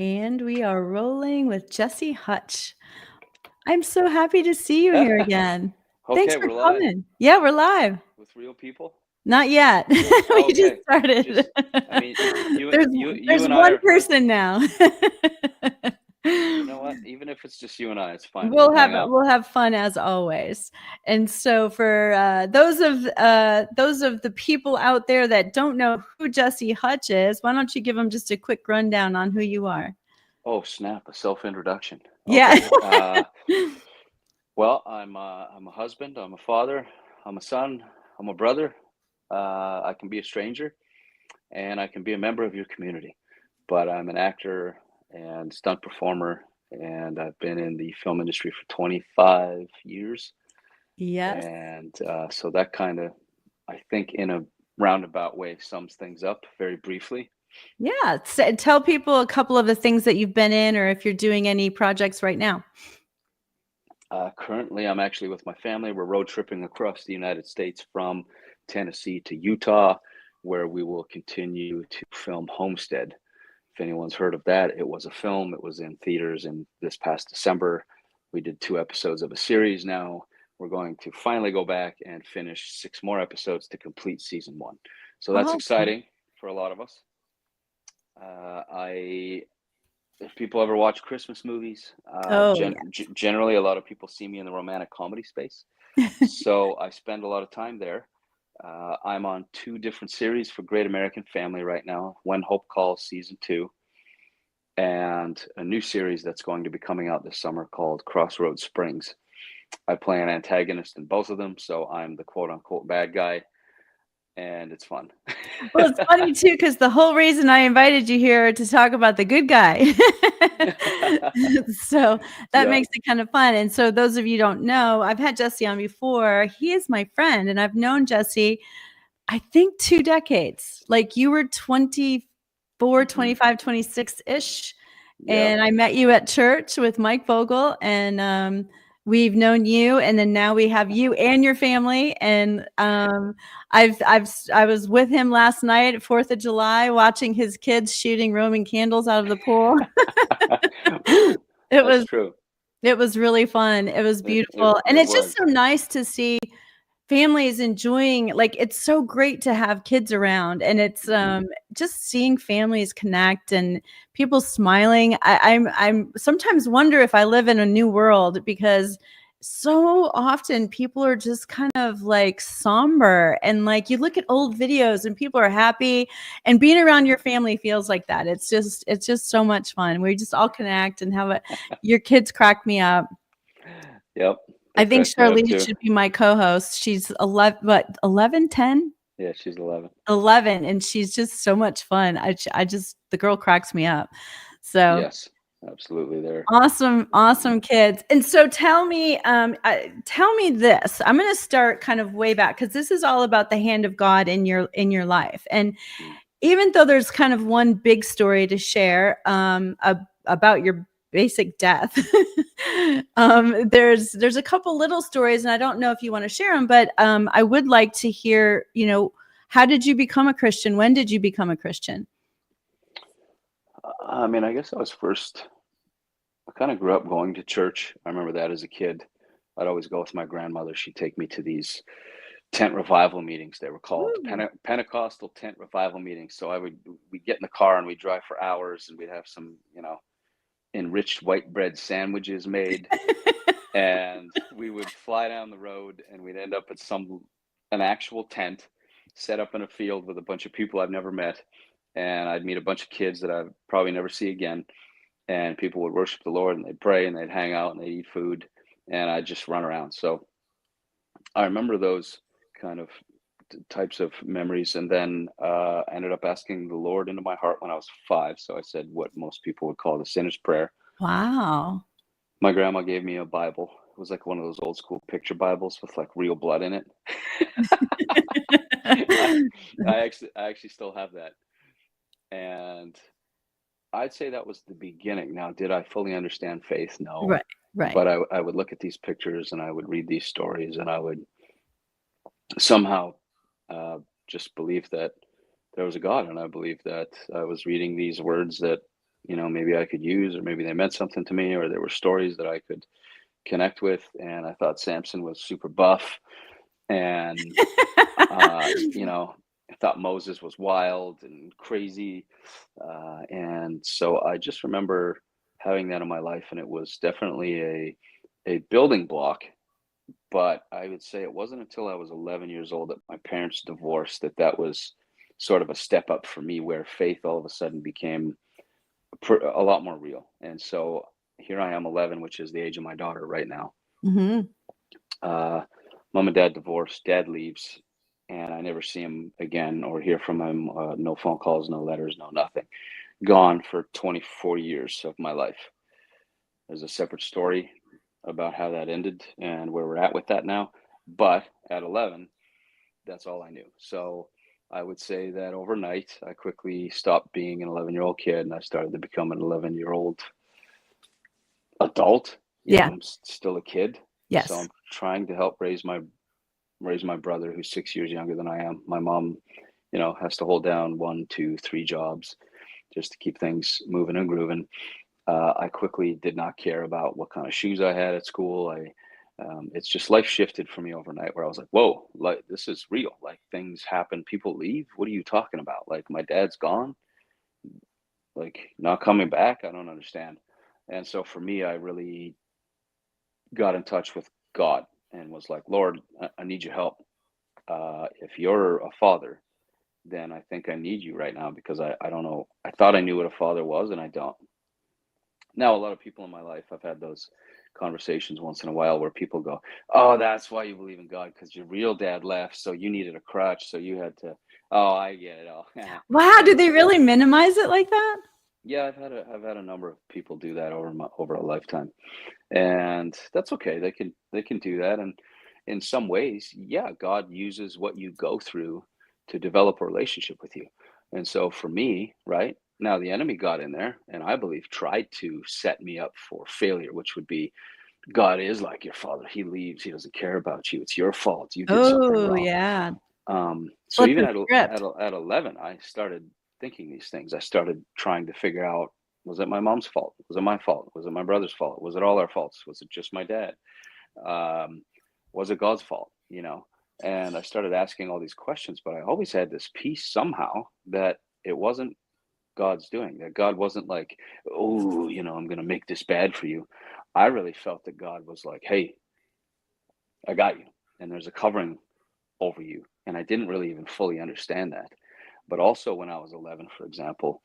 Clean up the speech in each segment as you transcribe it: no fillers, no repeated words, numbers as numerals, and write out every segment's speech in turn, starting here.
And we are rolling with Jesse Hutch. I'm so happy to see you here again. Thanks Okay, for we're live coming. Yeah, we're live. with real people. Not yet. Oh, We just okay, started. just I mean, you There's you you there's and I one are. person now. You know what? Even if it's just you and I, it's fine. We'll hang out. We'll have fun as always. And so for those of the people out there that don't know who Jesse Hutch is, why don't you give them just a quick rundown on who you are? Oh, snap! A self-introduction. Yeah. Okay. Well, I'm a husband. I'm a father. I'm a son. I'm a brother. I can be a stranger, and I can be a member of your community. But I'm an actor and stunt performer, and I've been in the film industry for 25 years. Yes. And so that kind of, I think, in a roundabout way, sums things up very briefly. Yeah, tell people a couple of the things that you've been in or if you're doing any projects right now. Currently, I'm actually with my family. We're road tripping across the United States from Tennessee to Utah, where we will continue to film Homestead. If anyone's heard of that, it was a film. It was in theaters in this past December. We did 2 episodes of a series now. We're going to finally go back and finish 6 more episodes to complete season 1. So that's Awesome. exciting for a lot of us. I If people ever watch Christmas movies, Oh, yeah. generally a lot of people see me in the romantic comedy space. So I spend a lot of time there. I'm on 2 different series for Great American Family right now. When Hope Calls season 2, and a new series that's going to be coming out this summer called Crossroads Springs. I play an antagonist in both of them, so I'm the quote unquote bad guy, and it's fun. Well, it's funny too because the whole reason I invited you here to talk about the good guy. So that Yeah. makes it kind of fun. And so those of you don't know, I've had Jesse on before. He is my friend, and I've known Jesse, I think 2 decades. Like you were 24, Mm-hmm. 25, 26-ish. Yeah. And I met you at church with Mike Vogel, and we've known you, and then now we have you and your family. And I was with him last night at 4th of July, watching his kids shooting Roman candles out of the pool. Woo, It that's was true. it was really fun. It was beautiful, and It it's just was. so nice to see families enjoying, like, it's so great to have kids around, and it's Mm-hmm. just seeing families connect and people smiling. I'm sometimes wonder if I live in a new world because so often people are just kind of like somber, and like you look at old videos and people are happy, and being around your family feels like that. It's just so much fun. We just all connect and have a your kids crack me up. Yep, they I think crack me up Charlene too. should be my co-host. She's 11, what, 11, 10, Yeah, she's 11. 11, and she's just so much fun. I just, the girl cracks me up. So Yes, absolutely there. awesome, awesome kids. And so tell me this. I'm going to start kind of way back because this is all about the hand of God in your life. And Mm. even though there's kind of one big story to share about your basic death, there's a couple little stories, and I don't know if you want to share them, but I would like to hear, how did you become a Christian? When did you become a Christian? I mean, I guess I kind of grew up going to church. I remember that as a kid. I'd always go with my grandmother. She'd take me to these tent revival meetings. They were called Ooh. Pentecostal tent revival meetings. So we'd get in the car and we'd drive for hours, and we'd have some, enriched white bread sandwiches made, and we would fly down the road, and we'd end up at an actual tent set up in a field with a bunch of people I've never met, and I'd meet a bunch of kids that I'd probably never see again, and people would worship the Lord, and they'd pray, and they'd hang out, and they'd eat food, and I'd just run around. So I remember those kind of types of memories, and then I ended up asking the Lord into my heart when I was 5. So I said what most people would call the sinner's prayer. Wow. My grandma gave me a Bible. It was like one of those old school picture Bibles with like real blood in it. I, I actually still have that, and I'd say that was the beginning. Now, did I fully understand faith? No, Right, right. but I would look at these pictures and I would read these stories, and I would somehow uh, just believe that there was a God, and I believe that I was reading these words that maybe I could use, or maybe they meant something to me, or there were stories that I could connect with. And I thought Samson was super buff, and I thought Moses was wild and crazy. And so I just remember having that in my life, and it was definitely a building block. But I would say it wasn't until I was 11 years old that my parents divorced that was sort of a step up for me, where faith all of a sudden became a lot more real. And so here I am, 11, which is the age of my daughter right now. Mhm. Uh, Mom and dad divorced. Dad leaves, and I never see him again or hear from him. No phone calls, no letters, no nothing. Gone for 24 years of my life. There's a separate story about how that ended and where we're at with that now. But at 11, that's all I knew. So I would say that overnight, I quickly stopped being an 11-year-old kid, and I started to become an 11-year-old adult. Yeah. I'm still a kid, so Yes. I'm trying to help raise my brother, who's 6 years younger than I am. My mom, has to hold down 1, 2, 3 jobs just to keep things moving and grooving. I quickly did not care about what kind of shoes I had at school. It's just life shifted for me overnight, where I was like, whoa, like this is real. Like things happen, people leave. What are you talking about? Like my dad's gone, like not coming back. I don't understand. And so for me, I really got in touch with God and was like, Lord, I need your help. If you're a father, then I think I need you right now, because I don't know. I thought I knew what a father was, and I don't. Now, a lot of people in my life, I've had those conversations once in a while where people go, "Oh, that's why you believe in God, because your real dad left, so you needed a crutch, so you had to." Oh, I get it. Oh, Wow, do and they really minimize it like that? yeah, I've had a number of people do that over a lifetime, and that's okay. They can do that, and in some ways, yeah, God uses what you go through to develop a relationship with you. And so for me, right now, the enemy got in there, and I believe tried to set me up for failure, which would be, God is like your father. He leaves. He doesn't care about you. It's your fault. You did something Oh, wrong. yeah. So Flip even the at script. 11, I started thinking these things. I started trying to figure out, was it my mom's fault? Was it my fault? Was it my brother's fault? Was it all our faults? Was it just my dad? Um, was it God's fault? And I started asking all these questions, but I always had this peace somehow that it wasn't God's doing, that God wasn't like, oh, I'm going to make this bad for you. I really felt that God was like, hey, I got you. And there's a covering over you. And I didn't really even fully understand that. But also when I was 11, for example,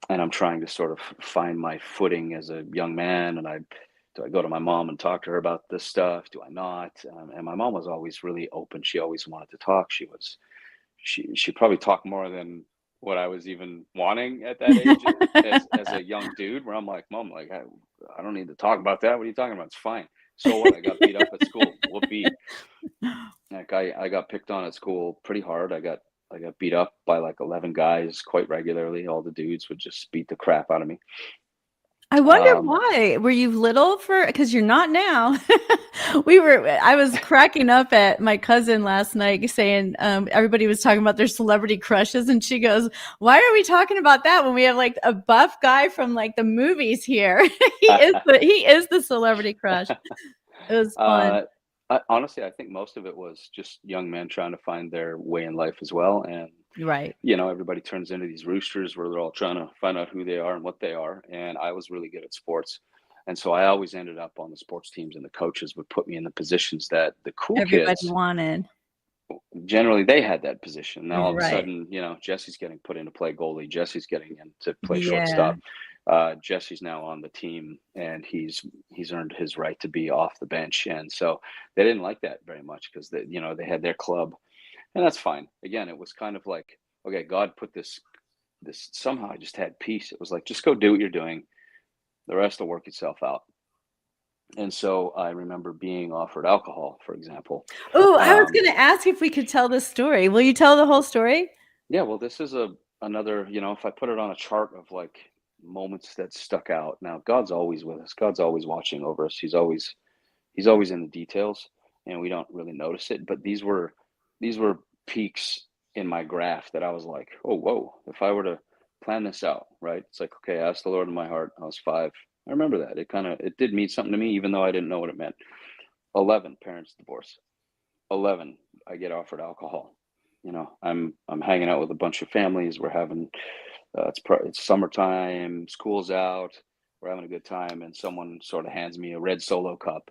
and I'm trying to sort of find my footing as a young man, and do I go to my mom and talk to her about this stuff? Do I not? And my mom was always really open. She always wanted to talk. She probably talked more than what I was even wanting at that age, as a young dude, where I'm like, Mom, like I don't need to talk about that. What are you talking about? It's fine. So what? I got beat up at school. Whoopee. Like I got picked on at school pretty hard. I got beat up by like 11 guys quite regularly. All the dudes would just beat the crap out of me. I wonder Um, why. Were you little for, because you're not now. I was cracking up at my cousin last night saying everybody was talking about their celebrity crushes. And she goes, why are we talking about that when we have like a buff guy from like the movies here? He is the celebrity crush. It was fun. uh, Honestly, I think most of it was just young men trying to find their way in life as well. And, Right. everybody turns into these roosters where they're all trying to find out who they are and what they are. And I was really good at sports. And so I always ended up on the sports teams, and the coaches would put me in the positions that the cool Everybody kids, wanted. generally they had that position. Now all of a Right. sudden, Jesse's getting put in to play goalie. Jesse's getting in to play Yeah. shortstop. Jesse's now on the team, and he's earned his right to be off the bench. And so they didn't like that very much, because they had their club, and that's fine. Again, it was kind of like, okay, God put this somehow. I just had peace. It was like, just go do what you're doing. The rest will work itself out. And so I remember being offered alcohol, for example. Oh, I was Um, going to ask if we could tell this story. Will you tell the whole story? Yeah, well, this is another, if I put it on a chart of like moments that stuck out. Now, God's always with us. God's always watching over us. He's always in the details, and we don't really notice it. But these were peaks in my graph that I was like, oh, whoa, if I were to plan this out, right? It's like, okay, I asked the Lord in my heart. I was 5. I remember that. It did mean something to me, even though I didn't know what it meant. 11, parents divorce. 11, I get offered alcohol. I'm hanging out with a bunch of families. We're having, it's summertime, school's out, we're having a good time, and someone sort of hands me a red Solo cup,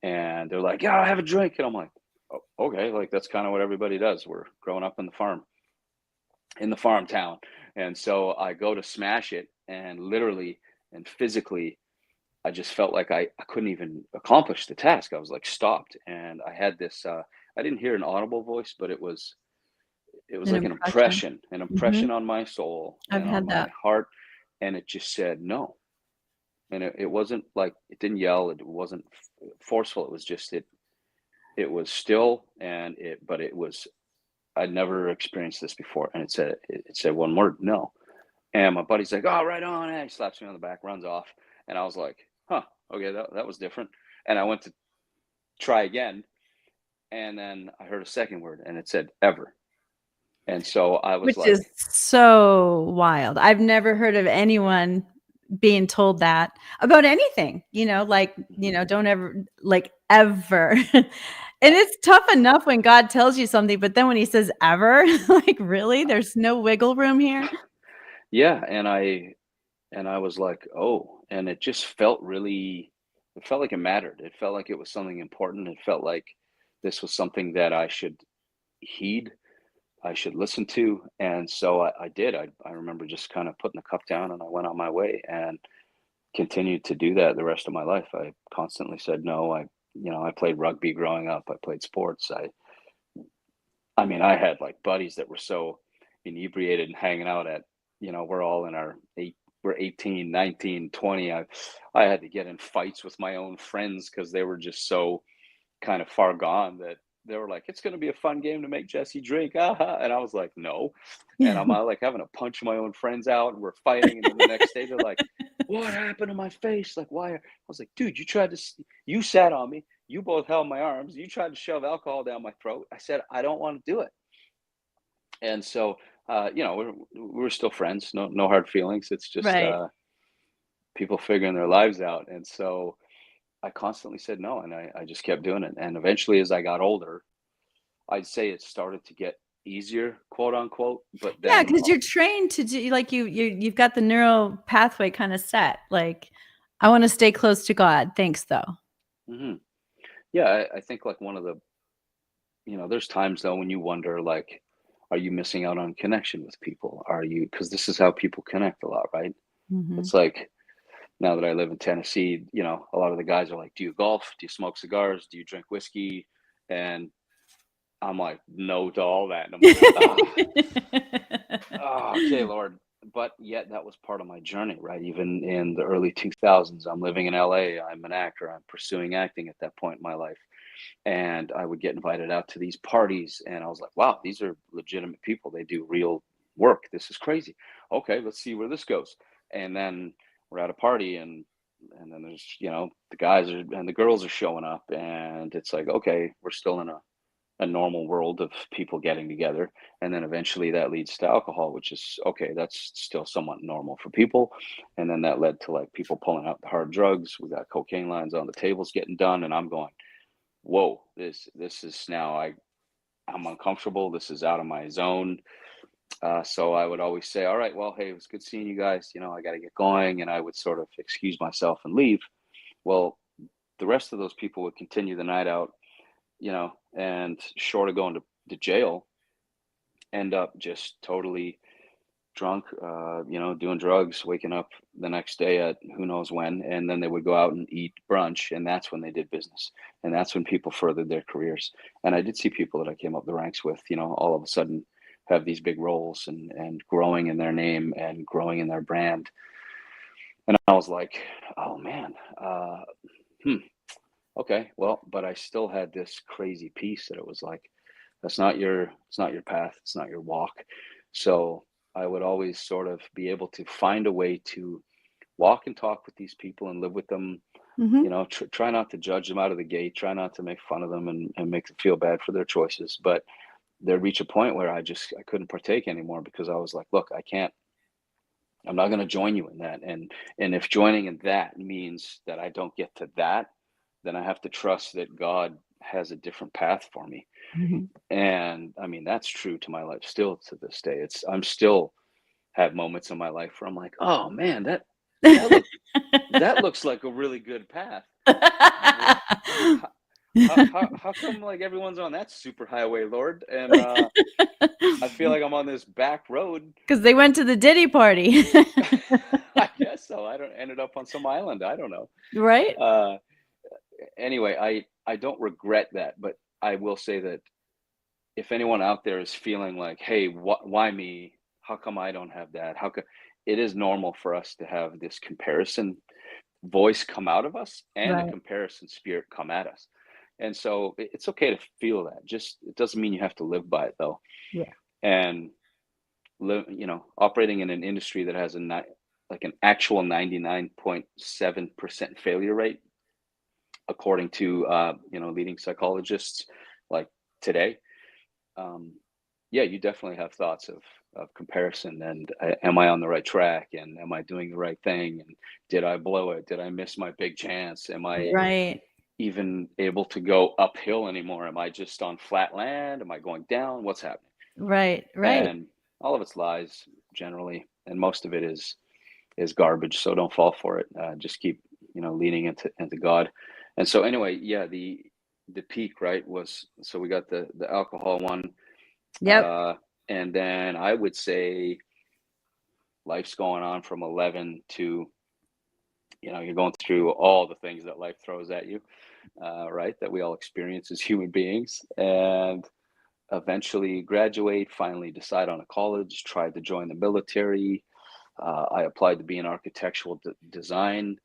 and they're like, "Yeah, have a drink," and I'm like, "Oh, okay," like that's kind of what everybody does. We're growing up in the farm town, and so I go to smash it, and literally and physically, I just felt like I couldn't even accomplish the task. I was like stopped, and I had this. I didn't hear an audible voice, but it was An like impression. an Mhm. impression on my soul I've and on had my that. heart, and it just said no. And it wasn't like it didn't yell, it wasn't forceful. It was just it was still, and but it was, I'd never experienced this before, and it said one word, no. And my buddy's like, "Oh, right on!" And he slaps me on the back, runs off, and I was like, "Huh, okay, that was different." And I went to try again, and then I heard a second word, and it said ever. And so I was Which is like, so wild. I've never heard of anyone being told that about anything, like, mhm, don't ever, like, ever. And it's tough enough when God tells you something, but then when he says ever, like, really? There's no wiggle room here? yeah, and I was like, "Oh," and it just felt really, it felt like it mattered. It felt like it was something important. It felt like this was something that I should heed, I should listen to, and so I did. I remember just kind of putting the cup down, and I went on my way and continued to do that the rest of my life. I constantly said no. I played rugby growing up. I played sports. I mean, I had like buddies that were so inebriated and hanging out at, we're all in our we're 18, 19, 20. I had to get in fights with my own friends because they were just so kind of far gone that they were like, "It's going to be a fun game to make Jesse drink." Aha. And I was like, "No." And I'm like having to punch my own friends out, and we're fighting. And then the next day they're like, "What happened to my face? Like, why?" I was like, "Dude, you sat on me. You both held my arms. You tried to shove alcohol down my throat." I said, "I don't want to do it." And so, we're still friends. No hard feelings. It's just Right. people figuring their lives out. And so I constantly said no, and I just kept doing it. And eventually, as I got older, I'd say it started to get easier, quote unquote. But Yeah, then, because 'cause you're trained to do, like, you've got the neural pathway kinda set, like, "I wanna stay close to God, thanks, though." mhm. Yeah, I think like one of the, there's times though when you wonder, like, are you missing out on connection with people? Are you, because this is how people connect a lot, right? Mhm. It's like, now that I live in Tennessee, a lot of the guys are like, "Do you golf? Do you smoke cigars? Do you drink whiskey?" And I'm like, "No to all that." And I'm like, okay, Lord." But yet that was part of my journey, right? Even in the early 2000s, I'm living in LA. I'm an actor. I'm pursuing acting at that point in my life. And I would get invited out to these parties. And I was like, wow, these are legitimate people. They do real work. This is crazy. Okay, let's see where this goes. And then we're at a party, and then there's, the guys are and the girls are showing up, and it's like, okay, we're still in a normal world of people getting together. And then eventually that leads to alcohol, which is okay, that's still somewhat normal for people. And then that led to like people pulling out the hard drugs. We got cocaine lines on the tables getting done, and I'm going, whoa, this is now, I'm uncomfortable. This is out of my zone. So I would always say, all right, well, hey, it was good seeing you guys. I got to get going. And I would sort of excuse myself and leave. Well, the rest of those people would continue the night out, and short of going to jail, end up just totally drunk, doing drugs, waking up the next day at who knows when, and then they would go out and eat brunch, and that's when they did business, and that's when people furthered their careers. And I did see people that I came up the ranks with, all of a sudden have these big roles and growing in their name and growing in their brand. And I was like, oh man, hmm, okay, well, but I still had this crazy piece that it was like, it's not your path, it's not your walk. So I would always sort of be able to find a way to walk and talk with these people and live with them. Mhm. Try not to judge them out of the gate, try not to make fun of them and make them feel bad for their choices. But there'd reach a point where I couldn't partake anymore, because I was like, look, I can't, I'm not going to join you in that. And if joining in that means that I don't get to that, then I have to trust that God has a different path for me. Mhm. And I mean, that's true to my life still to this day. I'm still have moments in my life where I'm like, oh man, that look that looks like a really good path. Wh- how come like everyone's on that super highway, Lord? And I feel like I'm on this back road. Because they went to the Diddy party. I guess so. I don't ended up on some island. I don't know. Right? Uh, anyway, I don't regret that, but I will say that if anyone out there is feeling like, hey, why me? How come I don't have that? How come it is normal for us to have this comparison voice come out of us and a Right. comparison spirit come at us. And so it's okay to feel that. Just it doesn't mean you have to live by it though. Yeah. And live, operating in an industry that has like an actual 99.7% failure rate, according to leading psychologists like today. Um, yeah, you definitely have thoughts of comparison and am I on the right track and am I doing the right thing and did I blow it? Did I miss my big chance? Am I Right. even able to go uphill anymore? Am I just on flat land? Am I going down? What's happening? Right. Right. And all of it's lies generally, and most of it is garbage. So don't fall for it. Just keep leaning into God. And so anyway, yeah, the peak right was so we got the alcohol one, Yep. uh, and then I would say life's going on from 11 to you're going through all the things that life throws at you, right? That we all experience as human beings, and eventually graduate, finally decide on a college, tried to join the military. I applied to be in architectural design.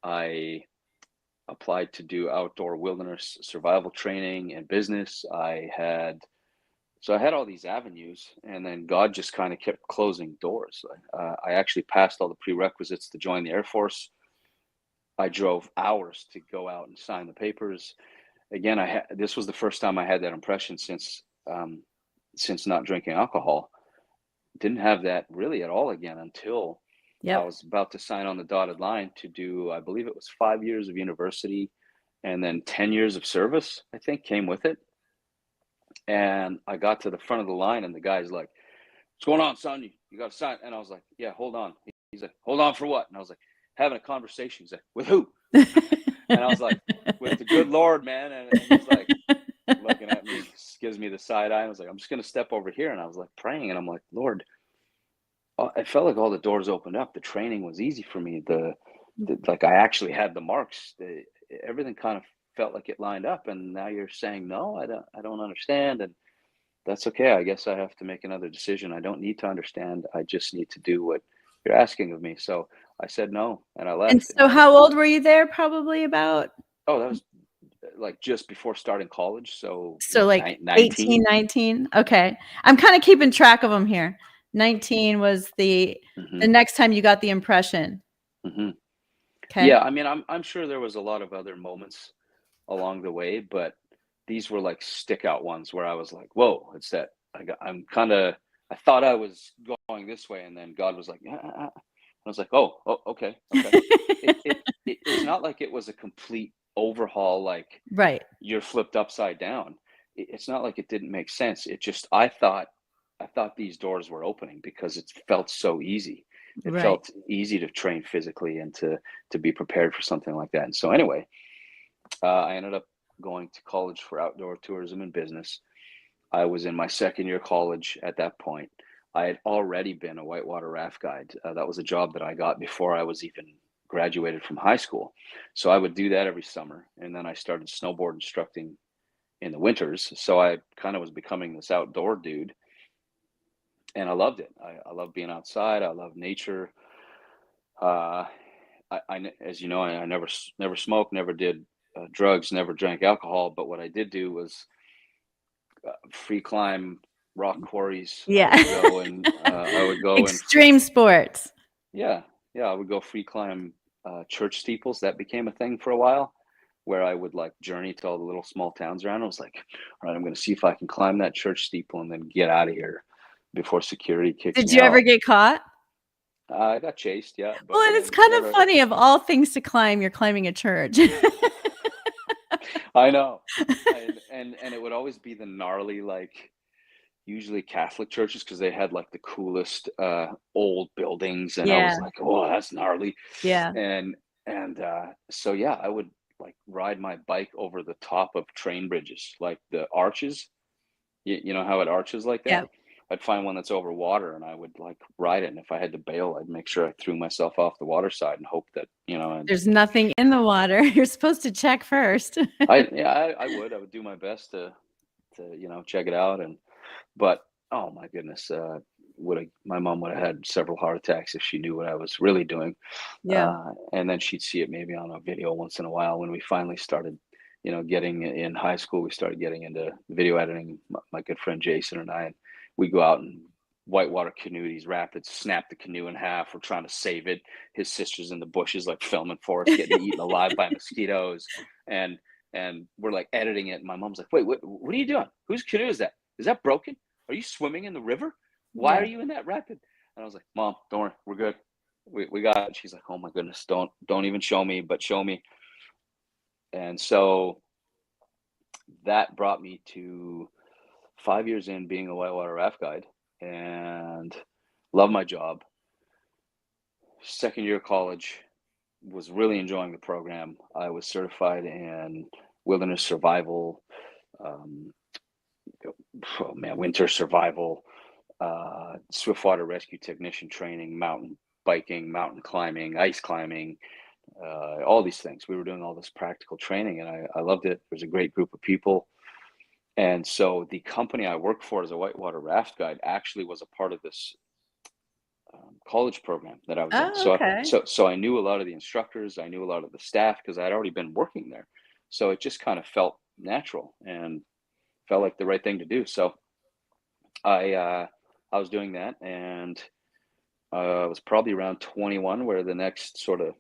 I applied to do outdoor wilderness survival training and business. I had all these avenues, and then God just kind of kept closing doors. I actually passed all the prerequisites to join the Air Force. I drove hours to go out and sign the papers. Again, this was the first time I had that impression since not drinking alcohol. Didn't have that really at all again until I Yep. was about to sign on the dotted line to do, I believe it was 5 years of university and then 10 years of service, I think, came with it. And I got to the front of the line, and the guy's like, "What's going on, son? You got to sign." And I was like, "Yeah, hold on." He's like, "Hold on for what?" And I was like, "Having a conversation." He's like, "With who?" And I was like, "With the good Lord, man." And he's like looking at me, gives me the side eye. I was like, "I'm just going to step over here." And I was like praying, and I'm like, "Lord," I felt like all the doors opened up. The training was easy for me. Like I actually had the marks. Everything kind of felt like it lined up. And now you're saying, no, I don't understand. And that's okay. I guess I have to make another decision. I don't need to understand. I just need to do what you're asking of me. So I said no, and I And left. And so how old were you there? Probably about, that was like just before starting college. So so what, like 18, 19? 19. Okay. I'm kind of keeping track of them here. 19 was the Hmm. next time you got the impression. Hmm. Okay. Yeah. I mean, I'm sure there was a lot of other moments along the way, but these were like stick out ones where I was like, whoa, it's that I'm kind of, I thought I was going this way. And then God was like, yeah. I was like, oh, okay. Okay. It's not like it was a complete overhaul. Like Right. you're flipped upside down. It's not like it didn't make sense. It just, I thought these doors were opening because it felt so easy. It Right. felt easy to train physically and to be prepared for something like that. And so anyway, I ended up going to college for outdoor tourism and business. I was in my second year college at that point. I had already been a whitewater raft guide. That was a job that I got before I was even graduated from high school. So I would do that every summer. And then I started snowboard instructing in the winters. So I kind of was becoming this outdoor dude. And I loved it. I love being outside. I love nature. Uh, as you know, I never smoked, never did drugs, never drank alcohol. But what I did do was free climb rock quarries. Yeah. I would go and Extreme sports. yeah, yeah, I would go free climb church steeples. That became a thing for a while, where I would like journey to all the little small towns around. I was like, all right, I'm going to see if I can climb that church steeple and then get out of here before security kicks Did me you ever out. get caught? I got chased, yeah, Well, but and it's then kind of never. funny, of all things to climb, you're climbing a church. I know, and it would always be the gnarly, like, usually Catholic churches because they had like the coolest old buildings, and I Yeah, was like, oh, that's gnarly, yeah, and so yeah, I would like ride my bike over the top of train bridges, like the arches. You know how it arches like that? yeah. I'd find one that's over water and I would like ride it. And if I had to bail, I'd make sure I threw myself off the water side and hope that, and There's nothing in the water. You're supposed to check first. I would do my best to, check it out. But oh my goodness, my mom would have had several heart attacks if she knew what I was really doing. Yeah. And then she'd see it maybe on a video once in a while. When we finally started, getting in high school, we started getting into video editing. My good friend Jason and I, and we go out and whitewater canoe these rapids, snap the canoe in half. We're trying to save it. His sister's in the bushes, like filming for us, getting eaten alive by mosquitoes, and we're like editing it. And my mom's like, "Wait, what are you doing? Whose canoe is that? Is that broken? Are you swimming in the river? Why Yeah. are you in that rapid?" And I was like, "Mom, don't worry, we're good. We got it." She's like, "Oh my goodness, don't even show me, but show me." And so that brought me to 5 years in being a whitewater raft guide, and love my job. Second year of college, was really enjoying the program. I was certified in wilderness survival, um, oh man, winter survival, swiftwater rescue technician training, mountain biking, mountain climbing, ice climbing, all these things. We were doing all this practical training, and I loved it. There's a great group of people. And so the company I worked for as a whitewater raft guide actually was a part of this college program that I was in. Oh, So, okay. so I knew a lot of the instructors. I knew a lot of the staff because I had already been working there. So it just kind of felt natural and felt like the right thing to do. So I was doing that, and I was probably around 21 where the next sort of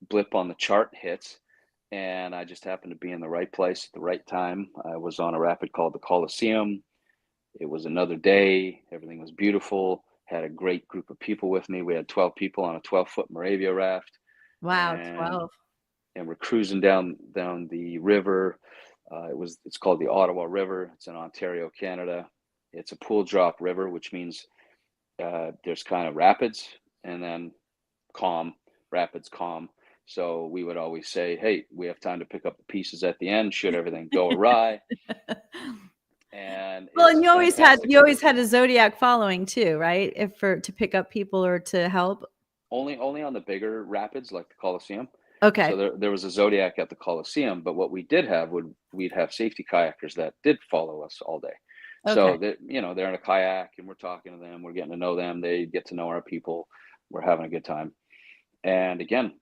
blip on the chart hits, and I just happened to be in the right place at the right time. I was on a rapid called the Coliseum. It was another day. Everything was beautiful. Had a great group of people with me. We had 12 people on a 12-foot Moravia raft, Wow, and 12. we're cruising down the river. It's called the Ottawa River. It's in Ontario, Canada. It's a pool drop river, which means there's kind of rapids and then calm, rapids, calm. So we would always say, "Hey, we have time to pick up the pieces at the end should everything go awry." And Well, it's and fantastic you river. always had a Zodiac following too, right? If for to pick up people or to help? Only on the bigger rapids like the Coliseum. So Okay. there was a Zodiac at the Coliseum, but what we did have we'd have safety kayakers that did follow us all day. Okay. So that they're in a kayak and we're talking to them, we're getting to know them, they get to know our people, we're having a good time. And again,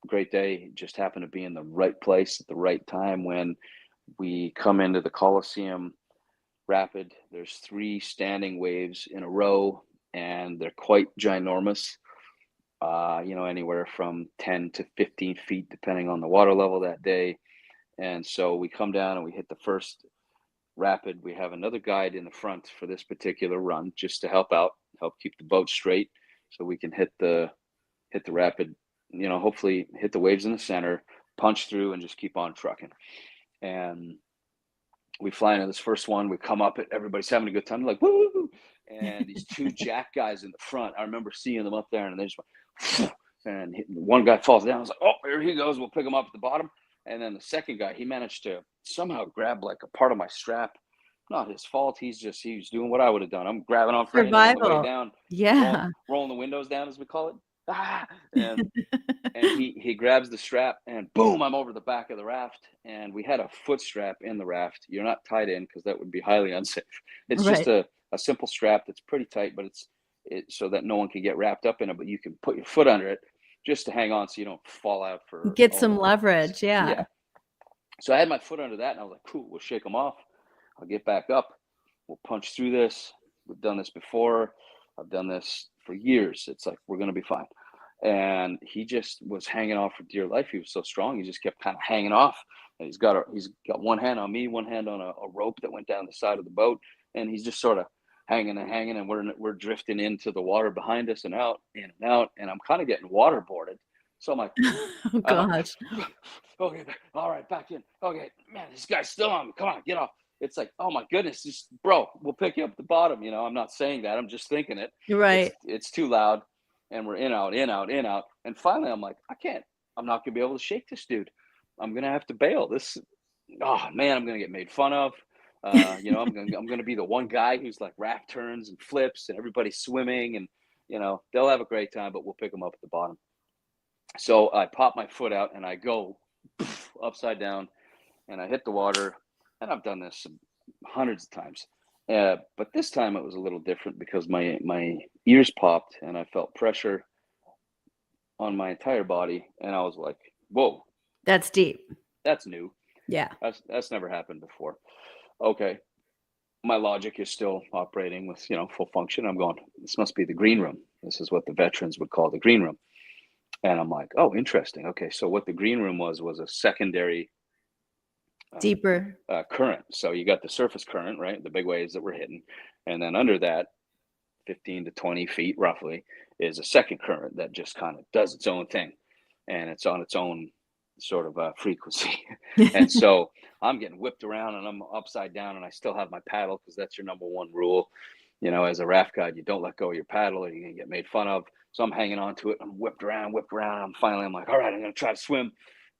great day. Just happened to be in the right place at the right time when we come into the Coliseum rapid. There's three standing waves in a row, and they're quite ginormous. Anywhere from 10 to 15 feet, depending on the water level that day. And so we come down and we hit the first rapid. We have another guide in the front for this particular run, just to help out, help keep the boat straight, so we can hit the rapid. Hopefully hit the waves in the center, punch through, and just keep on trucking. And we fly into this first one. We come up, everybody's having a good time. They're like, woo! And these two jack guys in the front, I remember seeing them up there, and they just went, and one guy falls down. I was like, oh, here he goes. We'll pick him up at the bottom. And then the second guy, he managed to somehow grab like a part of my strap. Not his fault. He was doing what I would have done. I'm grabbing on for anything on the way Survival. down, Yeah. rolling the windows down, as we call it. And he grabs the strap, and boom, I'm over the back of the raft. And we had a foot strap in the raft. You're not tied in because that would be highly unsafe. It's just Right. a simple strap that's pretty tight, but it's so that no one can get wrapped up in it, but you can put your foot under it just to hang on so you don't fall out for Get all some the leverage, yeah. yeah. So I had my foot under that, and I was like, cool, we'll shake them off. I'll get back up. We'll punch through this. We've done this before. I've done this for years. It's like, we're going to be fine. And he just was hanging off for dear life. He was so strong. He just kept kind of hanging off. And he's got one hand on me, one hand on a rope that went down the side of the boat. And he's just sort of hanging and hanging, and we're drifting into the water behind us and out, in and out, and I'm kind of getting waterboarded. So Oh I'm like, gosh. okay, all right, back in. Okay, man, this guy's still on me. Come on, get off. It's like, oh my goodness, just bro, we'll pick you up at the bottom. You know, I'm not saying that. I'm just thinking it. You're right. It's too loud, and we're in, out, in, out, in, out. And finally, I'm like, I can't. I'm not gonna be able to shake this dude. I'm gonna have to bail. This, oh man, I'm gonna get made fun of. You know, I'm gonna be the one guy who's like raft turns and flips, and everybody's swimming, and you know, they'll have a great time, but we'll pick them up at the bottom. So I pop my foot out and I go upside down, and I hit the water. And I've done this hundreds of times. But this time it was a little different because my ears popped and I felt pressure on my entire body. And I was like, whoa, That's deep. that's new. Yeah. That's never happened before. Okay. My logic is still operating with, you know, full function. I'm going, this must be the green room. This is what the veterans would call the green room. And I'm like, oh, interesting. Okay. So what the green room was a secondary Deeper. current. So you got the surface current, right? The big waves that we're hitting. And then under that, 15 to 20 feet roughly, is a second current that just kind of does its own thing. And it's on its own sort of frequency. And so I'm getting whipped around and I'm upside down and I still have my paddle because that's your number one rule. You know, as a raft guide, you don't let go of your paddle or you're going to get made fun of. So I'm hanging on to it. I'm whipped around. I'm finally, I'm like, all right, I'm going to try to swim.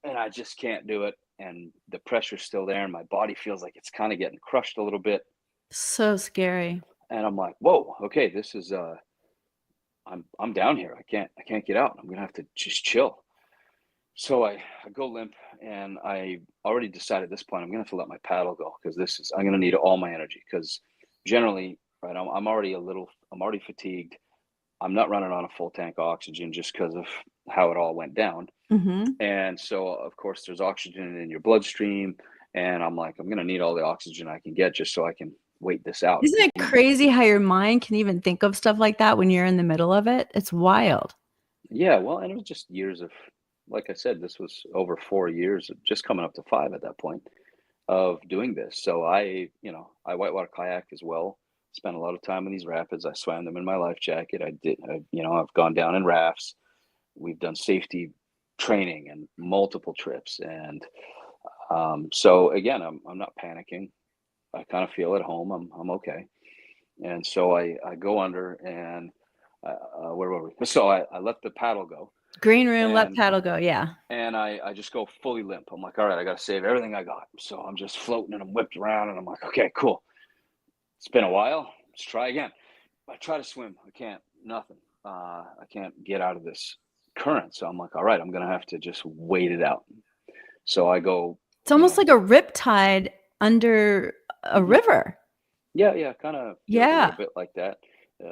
And I just can't do it. And the pressure's still there. And my body feels like it's kind of getting crushed a little bit. So scary. And I'm like, whoa, okay, this is, I'm down here. I can't get out. I'm going to have to just chill. So I go limp, and I already decided at this point I'm going to have to let my paddle go because I'm going to need all my energy because generally, right, I'm already fatigued. I'm not running on a full tank of oxygen just because of how it all went down. Mm-hmm. And so, of course, there's oxygen in your bloodstream, and I'm like, I'm going to need all the oxygen I can get just so I can wait this out. Isn't it crazy how your mind can even think of stuff like that when you're in the middle of it? It's wild. Yeah, well, and it was just years of, like I said, this was over 4 years, just coming up to 5 at that point of doing this. So I whitewater kayak as well. Spent a lot of time in these rapids. I swam them in my life jacket. I've gone down in rafts. We've done safety training and multiple trips. And so again, I'm not panicking. I kind of feel at home. I'm okay. And so I go under and where were we? So I let the paddle go. Green room, let And paddle go. Yeah. and I just go fully limp. I'm like, all right, I got to save everything I got. So I'm just floating and I'm whipped around and I'm like, okay, cool. It's been a while. Let's try again. I try to swim. I can't, nothing. I can't get out of this current. So I'm like, all right, I'm going to have to just wait it out. So I go. It's almost like a riptide under a river. Yeah, kind of a little bit like that.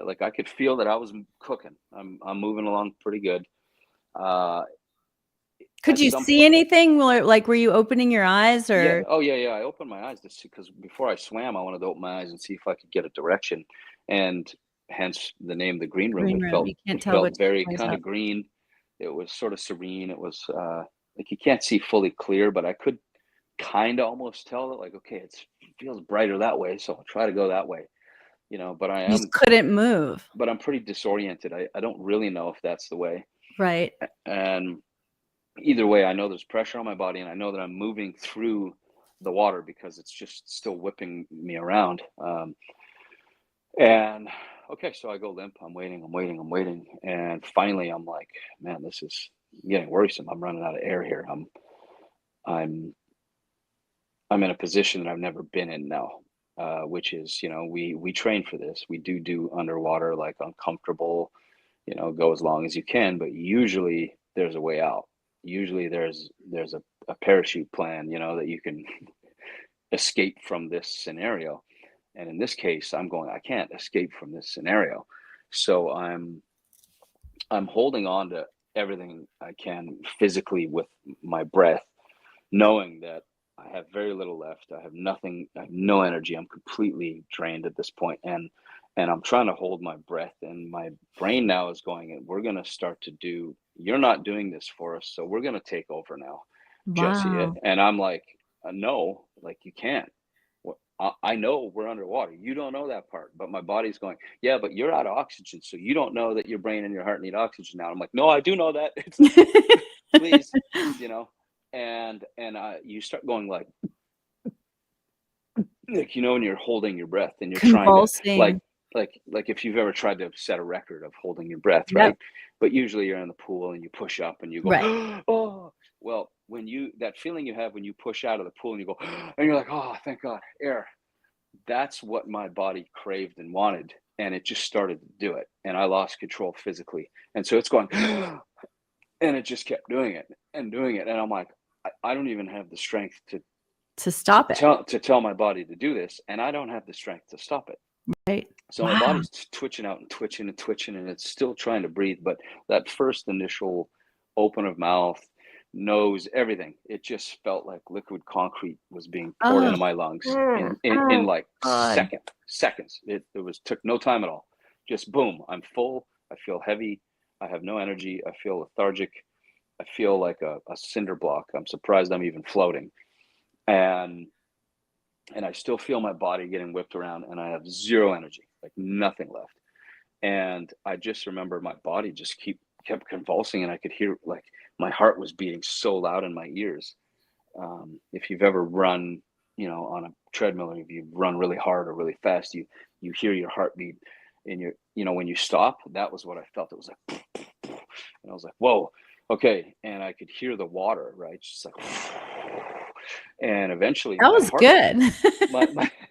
Like I could feel that I was cooking. I'm moving along pretty good. Could you see anything? Were you opening your eyes or? Yeah. Oh yeah. I opened my eyes to see because before I swam, I wanted to open my eyes and see if I could get a direction, and hence the name, the green room. Green room. You can't tell felt very kind of green. It was sort of serene. It was like you can't see fully clear, but I could kind of almost tell that like, okay, it feels brighter that way, so I'll try to go that way. You know, but You just couldn't move. But I'm pretty disoriented. I don't really know if that's the way. Right. And either way, I know there's pressure on my body and I know that I'm moving through the water because it's just still whipping me around. And okay, so I go limp. I'm waiting. And finally I'm like, man, this is getting worrisome. I'm running out of air here. I'm in a position that I've never been in now, which is, you know, we train for this. We do underwater, like uncomfortable, you know, go as long as you can, but usually there's a way out. Usually there's a parachute plan, you know, that you can escape from this scenario. And in this case, I can't escape from this scenario. So I'm holding on to everything I can physically with my breath, knowing that I have very little left. I have nothing. I have no energy. I'm completely drained at this point, and I'm trying to hold my breath. And my brain now is going, and we're going to start to do. You're not doing this for us, so we're going to take over now, Jesse. Wow. And I'm like, no, like you can't. I know we're underwater. You don't know that part, but my body's going, yeah, but you're out of oxygen, so you don't know that your brain and your heart need oxygen now. I'm like, no, I do know that. It's like, please, you know, and you start going like, you know, when you're holding your breath and you're trying to Convulsing. like if you've ever tried to set a record of holding your breath, Yep. right? But usually you're in the pool and you push up and you go, Right. oh, well, when you that feeling you have when you push out of the pool and you go, and you're like, oh, thank God, air. That's what my body craved and wanted, and it just started to do it, and I lost control physically, and so it's going, and it just kept doing it, and I'm like, I don't even have the strength To stop it. to tell my body to do this, and I don't have the strength to stop it. Right. So my Wow. body's twitching out and twitching and twitching, and it's still trying to breathe. But that first initial open of mouth, nose, everything, it just felt like liquid concrete was being poured Oh, into my lungs in oh like God. seconds. It was took no time at all. Just boom, I'm full. I feel heavy. I have no energy. I feel lethargic. I feel like a cinder block. I'm surprised I'm even floating. And I still feel my body getting whipped around and I have zero energy, like nothing left. And I just remember my body just kept convulsing and I could hear like my heart was beating so loud in my ears. If you've ever run, you know, on a treadmill or if you run really hard or really fast, you hear your heartbeat in your, you know, when you stop, that was what I felt. It was like, and I was like, whoa, okay. And I could hear the water, right? Just like, and eventually That my was heart, good. my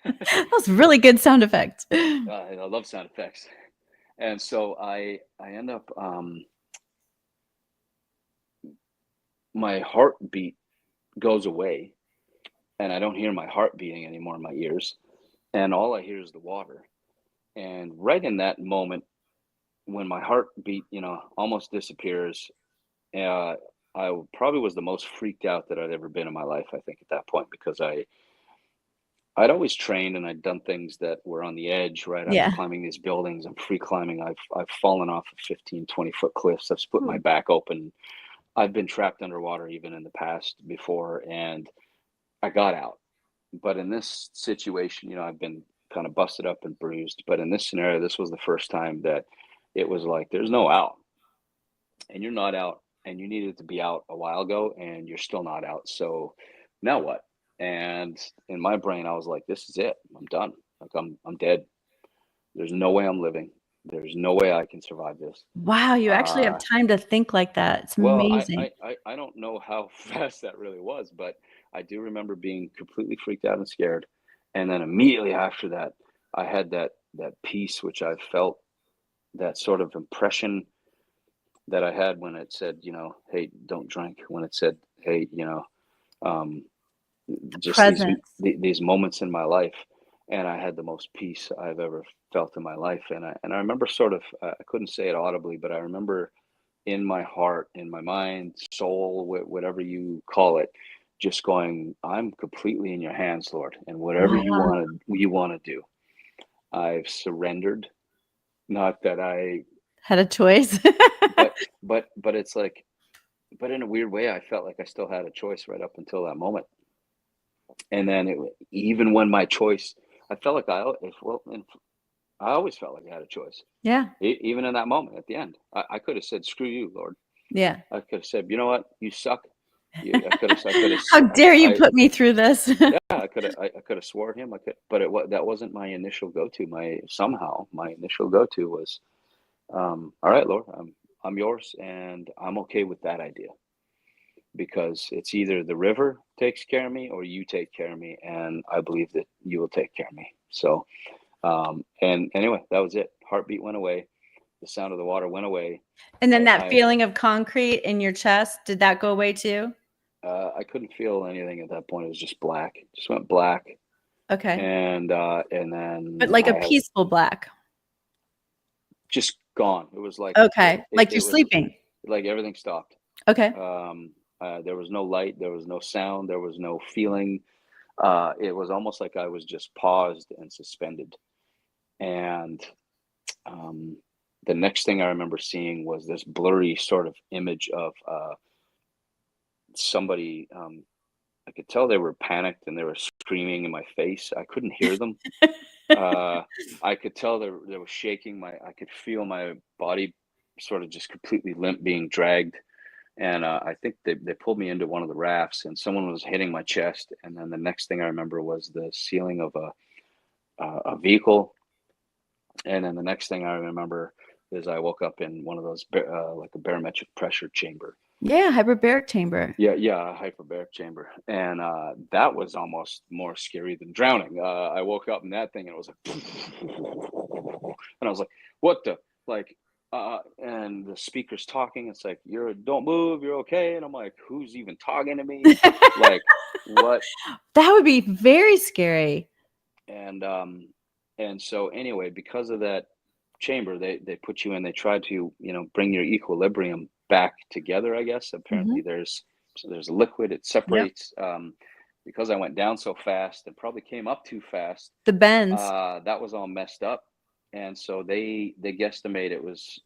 That was really good sound effect. I love sound effects. And so I end up my heartbeat goes away and I don't hear my heart beating anymore in my ears. And all I hear is the water. And right in that moment when my heartbeat, you know, almost disappears, uh, I probably was the most freaked out that I'd ever been in my life, I think, at that point, because I'd always trained and I'd done things that were on the edge, right? I was Yeah. climbing these buildings, I'm free climbing. I've fallen off of 15, 20-foot cliffs. I've split my Ooh. back open. I've been trapped underwater even in the past before, and I got out. But in this situation, you know, I've been kind of busted up and bruised. But in this scenario, this was the first time that it was like, there's no out, and you're not out, and you needed to be out a while ago, and you're still not out. So now what? And in my brain, I was like, this is it. I'm done. Like I'm dead. There's no way I'm living. There's no way I can survive this. Wow, you actually have Uh, time to think like that. It's Well, amazing. I don't know how fast that really was, but I do remember being completely freaked out and scared. And then immediately after that, I had that peace, which I felt that sort of impression that I had when it said, you know, hey, don't drink. When it said, hey, you know, um, The just presence. these moments in my life, and I had the most peace I've ever felt in my life. And I remember sort of I couldn't say it audibly, but I remember in my heart, in my mind, soul, whatever you call it, just going, I'm completely in your hands, Lord, and whatever Wow. you want to do. I've surrendered. Not that I, Had a choice. but but it's like, but in a weird way, I felt like I still had a choice right up until that moment. And then even when my choice, I felt like and I always felt like I had a choice, Yeah. even in that moment at the end. I could have said, "Screw you, Lord." Yeah. I could have said, "You know what? You suck." I could have, How dare you put me through this? yeah, I could have swore at him. I could, but that wasn't my initial go-to. My initial go-to was, all right, Lord, I'm yours, and I'm okay with that idea because it's either the river takes care of me or you take care of me, and I believe that you will take care of me. So, and anyway, that was it. Heartbeat went away. The sound of the water went away. And then I, that I feeling of concrete in your chest, did that go away too? I couldn't feel anything at that point. It was just black. It just went black, Okay. and But then like a I have peaceful black. just gone. It was like Okay. Like you're it was sleeping. like everything stopped. Okay. Um, there was no light, there was no sound, there was no feeling. It was almost like I was just paused and suspended. And um, the next thing I remember seeing was this blurry sort of image of somebody. I could tell they were panicked and they were screaming in my face. I couldn't hear them. Uh, I could tell they were shaking. I could feel my body sort of just completely limp, being dragged. And I think they pulled me into one of the rafts, and someone was hitting my chest. And then the next thing I remember was the ceiling of a vehicle. And then the next thing I remember is I woke up in one of those like a barometric pressure chamber. Yeah, hyperbaric chamber. Yeah, a hyperbaric chamber, and that was almost more scary than drowning. I woke up in that thing, and it was like, and I was like, "What the like?" And the speaker's talking. It's like, don't move, you're okay." And I'm like, "Who's even talking to me? Like, what?" That would be very scary. And so anyway, because of that chamber, they put you in. They try to bring your equilibrium back together. I guess apparently Mhm. there's a liquid. It Yep. separates. Because I went down so fast and probably came up too fast, The bends. that was all messed up. And so they guesstimate it was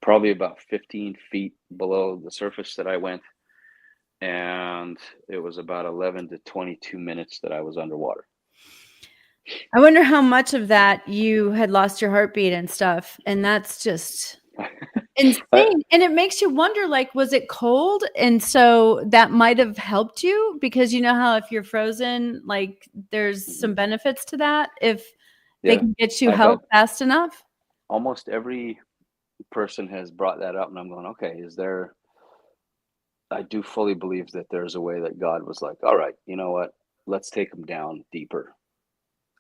probably about 15 feet below the surface that I went, and it was about 11 to 22 minutes that I was underwater. I wonder how much of that you had lost your heartbeat and stuff, and that's just Uh, insane, and it makes you wonder, like, was it cold? And so that might have helped you because you know how if you're frozen, like, there's some mhm. benefits to that if they Yeah, can get you I've had help fast enough? almost every person has brought that up, and I'm going, okay, is there? I do fully believe that there's a way that God was like, all right, you know what? Let's take them down deeper,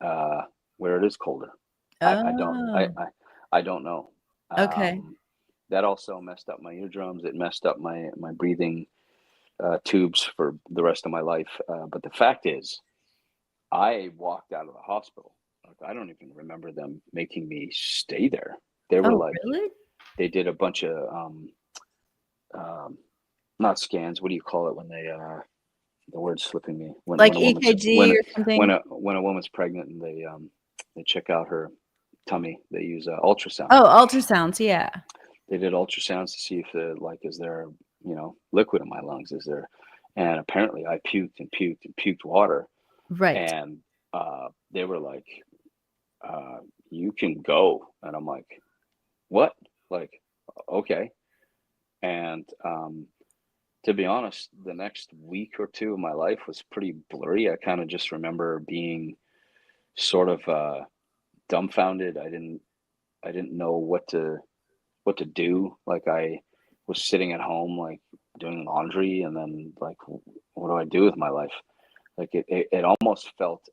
uh, where it is colder. I don't Oh, I don't know. okay. Um, that also messed up my eardrums. It messed up my breathing tubes for the rest of my life. But the fact is, I walked out of the hospital. Like, I don't even remember them making me stay there. They were Oh, like, really? they did a bunch of um, not scans. What do you call it when they the word's slipping me Like when a woman's EKG or something? when a woman's pregnant and they check out her tummy. They use ultrasound. Oh, ultrasounds, yeah. They did ultrasounds to see if is there liquid in my lungs? Is there? And apparently I puked and puked and puked water, Right. and they were like, "You can go," and I'm like, "What?" Like, okay. And to be honest, the next week or two of my life was pretty blurry. I kind of just remember being sort of dumbfounded. I didn't know what to do. Like, I was sitting at home, like, doing laundry, and then like, what do I do with my life? Like, it almost felt,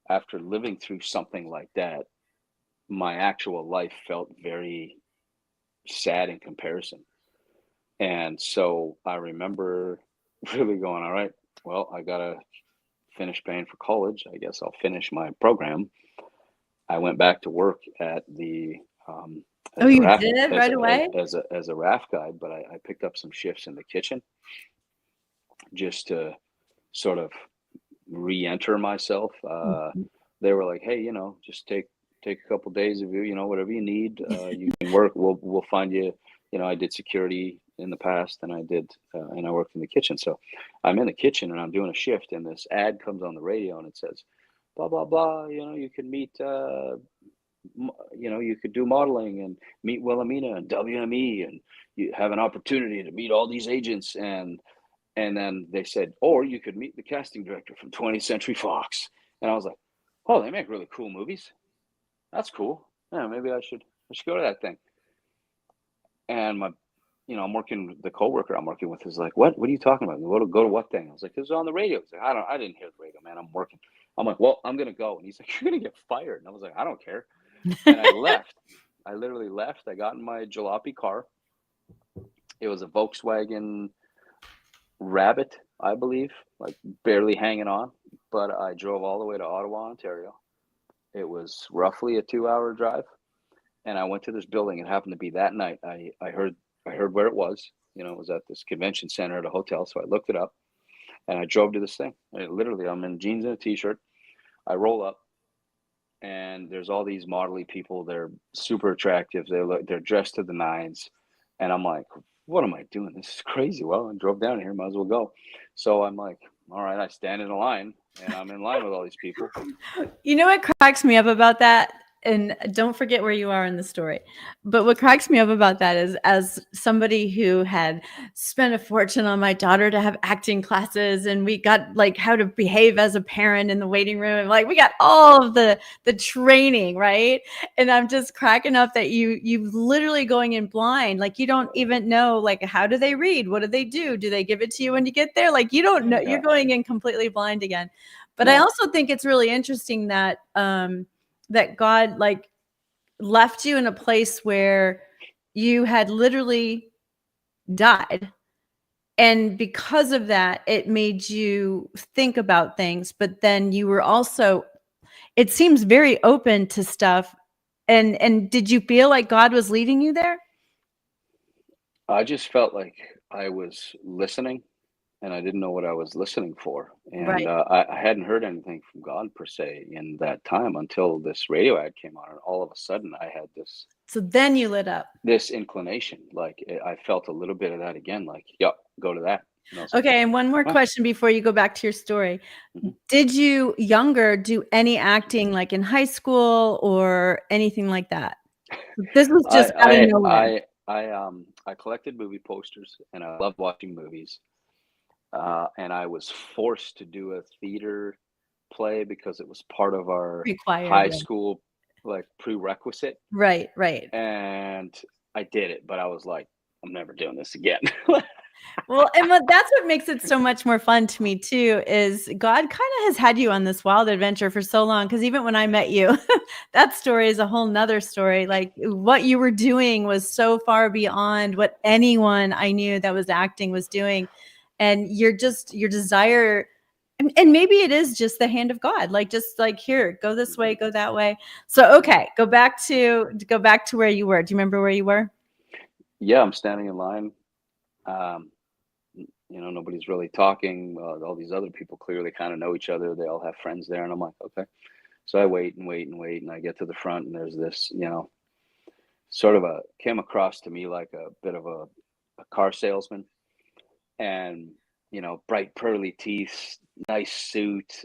after living through something like that, my actual life felt very sad in comparison. And so I remember really going, all right, well, I gotta finish paying for college. I guess I'll finish my program. I went back to work at the Oh, as a you raft did right away? as a raft guide, but I picked up some shifts in the kitchen just to sort of re-enter myself. Mhm. They were like, "Hey, just take a couple days of whatever you need. You can work. We'll find you." I did security in the past, and I worked in the kitchen. So I'm in the kitchen and I'm doing a shift, and this ad comes on the radio, and it says, "Blah blah blah. You can meet. You could do modeling and meet Wilhelmina and WME, and you have an opportunity to meet all these agents." And then they said, or you could meet the casting director from 20th Century Fox. And I was like, oh, they make really cool movies. That's cool. Yeah, maybe I should go to that thing. And I'm working, the coworker I'm working with is like, what are you talking about? Go to what thing? I was like, it was on the radio. He's like, I didn't hear the radio, man. I'm working. I'm like, well, I'm going to go. And he's like, you're going to get fired. And I was like, I don't care. And I left. I literally left. I got in my jalopy car. It was a Volkswagen Rabbit, I believe, like barely hanging on. But I drove all the way to Ottawa, Ontario. It was roughly a 2-hour drive, and I went to this building. It happened to be that night. I heard where it was. It was at this convention center at a hotel. So I looked it up, and I drove to this thing. And literally, I'm in jeans and a t-shirt. I roll up, and there's all these modelly people. They're super attractive. They're dressed to the nines, and I'm like, what am I doing? This is crazy. Well, I drove down here, might as well go. So I'm like, all right, I stand in a line and I'm in line with all these people. You know what cracks me up about that? And don't forget where you are in the story. But what cracks me up about that is, as somebody who had spent a fortune on my daughter to have acting classes, and we got like how to behave as a parent in the waiting room, and like we got all of the training, right? And I'm just cracking up that you literally going in blind, like you don't even know like how do they read? What do they do? Do they give it to you when you get there? Like you don't know. You're Yeah. going in completely blind again. But I Well, also think it's really interesting that that God like left you in a place where you had literally died. And because of that, it made you think about things. But then you were also, it seems very open to stuff. And did you feel like God was leading you there? I just felt like I was listening and I didn't know what I was listening for. And Right. I hadn't heard anything from God per se in that time until this radio ad came on. And all of a sudden, I had So then you lit up. this inclination. Like I felt a little bit of that again. Like, yep, go to that. And I was like, Okay. And one more huh. question before you go back to your story. Mhm. Did you younger do any acting like in high school or anything like that? This was just out of nowhere. I collected movie posters and I loved watching movies. And I was forced to do a theater play because it was part of our Required, high yeah. school like prerequisite, Right, right. and I did it, but I was like, I'm never doing this again. Well, and that's what makes it so much more fun to me too, is God kind of has had you on this wild adventure for so long. Because even when I met you, that story is a whole nother story. Like what you were doing was so far beyond what anyone I knew that was acting was doing. And you're just your desire, and maybe it is just the hand of God, like just like here, go this way, go that way. So okay, go back to where you were. Do you remember where you were? Yeah, I'm standing in line. Um, nobody's really talking. All these other people clearly kind of know each other. They all have friends there, and I'm like, okay. So I wait and wait and wait, and I get to the front, and there's this, sort of came across to me like a bit of a car salesman, and bright pearly teeth, nice suit,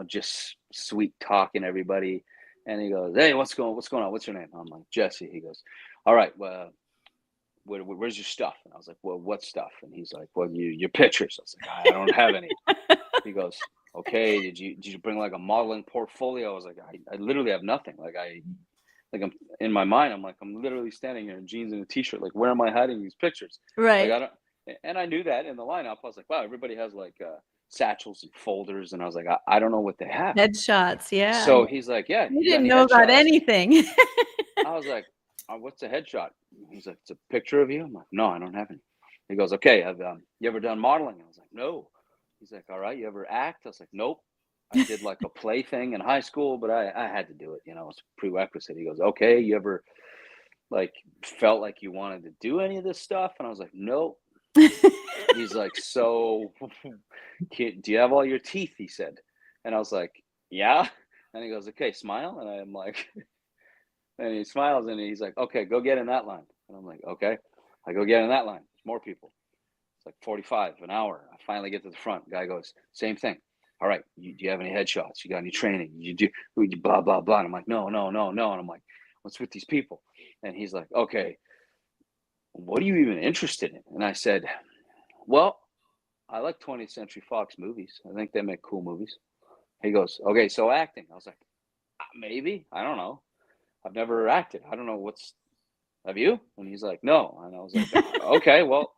just sweet talking everybody. And he goes, hey, what's going on, what's your name? I'm like, Jesse. He goes, all right, well, where's your stuff? And I was like, well, what stuff? And he's like, well, your pictures. I was like, I don't have any. He goes, okay, did you bring like a modeling portfolio? I was like, I literally have nothing. I'm in my mind, I'm like, I'm literally standing here in jeans and a t-shirt. Like, where am I hiding these pictures? Like, Right. I don't. And I knew that in the lineup. I was like, wow, everybody has like satchels and folders, and I was like, I don't know what they have. Headshots, yeah. So he's like, yeah, You you got didn't any know about headshots? anything. I was like, what's a headshot? He's like, it's a picture of you. I'm like, no, I don't have any. He goes, okay, have you ever done modeling? I was like, no. He's like, all right, you ever act? I was like, nope. I did like a play thing in high school, but I had to do it. It's a prerequisite. He goes, okay, you ever like felt like you wanted to do any of this stuff? And I was like, no. He's like, so do you have all your teeth? He said. And I was like, yeah. And he goes, okay, smile. And I'm like, and he smiles and he's like, okay, go get in that line. And I'm like, okay. I go get in that line. More people. It's like 45, an hour. I finally get to the front. Guy goes, same thing. All right, do you have any headshots? You got any training? You do blah, blah, blah. And I'm like, no, no, no, no. And I'm like, what's with these people? And he's like, okay, what are you even interested in? And I said, well, I like 20th Century Fox movies. I think they make cool movies. He goes, okay, so acting. I was like, maybe. I don't know. I've never acted. I don't know have you? And he's like, no. And I was like, okay, well.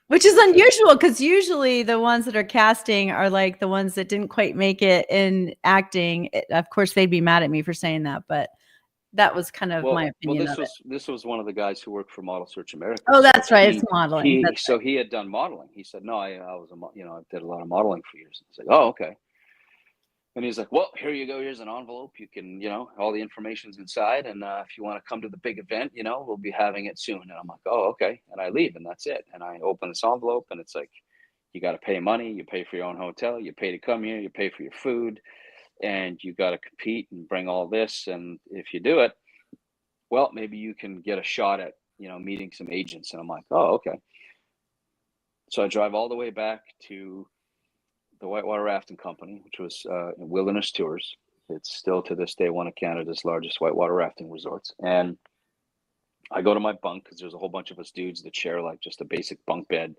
Which is unusual because usually the ones that are casting are like the ones that didn't quite make it in acting. Of course, they'd be mad at me for saying that, but that was kind of my Well, opinion of it. this was one of the guys who worked for Model Search America. Oh, So that's right. It's modeling. That's right. he had done modeling. He said, no, I was I did a lot of modeling for years. I was like, oh, okay. And he's like, well, here you go. Here's an envelope. You can, all the information's inside. And if you want to come to the big event, we'll be having it soon. And I'm like, oh, okay. And I leave and that's it. And I open this envelope and it's like, you got to pay money. You pay for your own hotel. You pay to come here. You pay for your food. And you got to compete and bring all this. And if you do it, well, maybe you can get a shot at meeting some agents, and I'm like, oh, okay. So I drive all the way back to the Whitewater Rafting Company, which was Wilderness Tours. It's still to this day one of Canada's largest whitewater rafting resorts. And I go to my bunk because there's a whole bunch of us dudes that share like just a basic bunk bed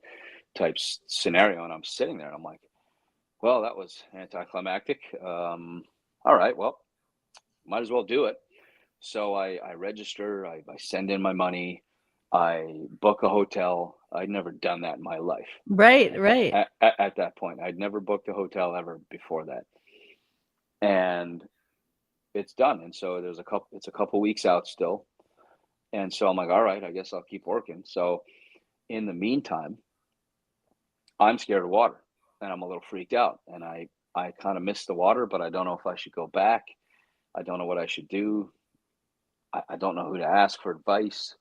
type scenario. And I'm sitting there and I'm like, well, that was anticlimactic. All right, well, might as well do it. So I register, I send in my money, I book a hotel. I'd never done that in my life. Right, right. At that point, I'd never booked a hotel ever before that. And it's done. And so it's a couple weeks out still. And so I'm like, all right, I guess I'll keep working. So in the meantime, I'm scared of water and I'm a little freaked out. And I kind of miss the water, but I don't know if I should go back. I don't know what I should do. I don't know who to ask for advice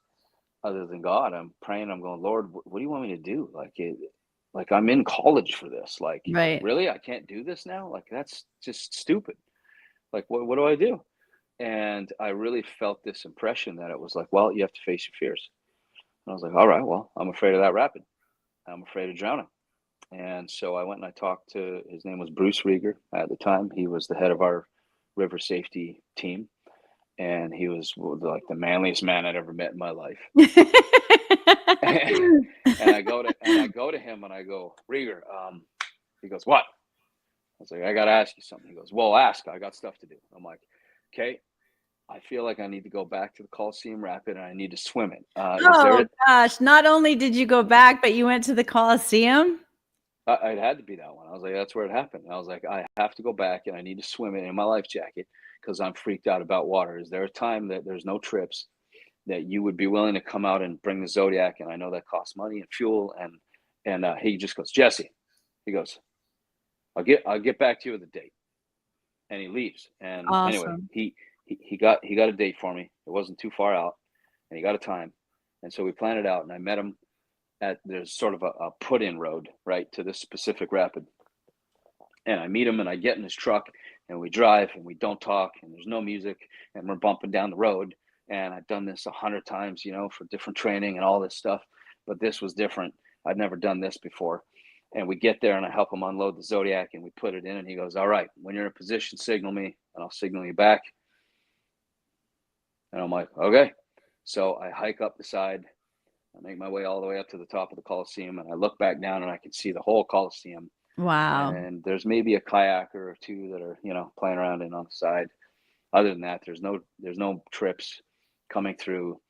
other than God. I'm praying. I'm going, Lord, what do you want me to do? Like I'm in college for this. Like, Right. really, I can't do this now. Like, that's just stupid. Like, what do I do? And I really felt this impression that it was like, well, you have to face your fears. And I was like, all right, well, I'm afraid of that rapid. I'm afraid of drowning. And so I went and I talked to, his name was Bruce Rieger at the time. He was the head of our river safety team. And he was like the manliest man I'd ever met in my life. and I go to him and I go, Rieger, he goes, what? I was like, I got to ask you something. He goes, well, ask. I got stuff to do. I'm like, okay. I feel like I need to go back to the Coliseum Rapid and I need to swim it. Oh gosh, not only did you go back, but you went to the Coliseum? It had to be that one. I was like, that's where it happened. I was like, I have to go back and I need to swim it in my life jacket because I'm freaked out about water. Is there a time that there's no trips that you would be willing to come out and bring the Zodiac? And I know that costs money and fuel. And he just goes, Jesse, he goes, I'll get back to you with a date. And he leaves. And anyway, Awesome. he got a date for me. It wasn't too far out, and he got a time. And so we planned it out, and I met him there's sort of a put-in road right to this specific rapid. And I meet him and I get in his truck and we drive and we don't talk and there's no music and we're bumping down the road. And I've done this 100 times, for different training and all this stuff, but this was different. I'd never done this before. And we get there and I help him unload the Zodiac and we put it in and he goes, all right, when you're in position, signal me and I'll signal you back. And I'm like, okay. So I hike up the side. I make my way all the way up to the top of the Coliseum and I look back down and I can see the whole Coliseum. Wow. And there's maybe a kayaker or two that are, playing around in on the side. Other than that, there's no trips coming through.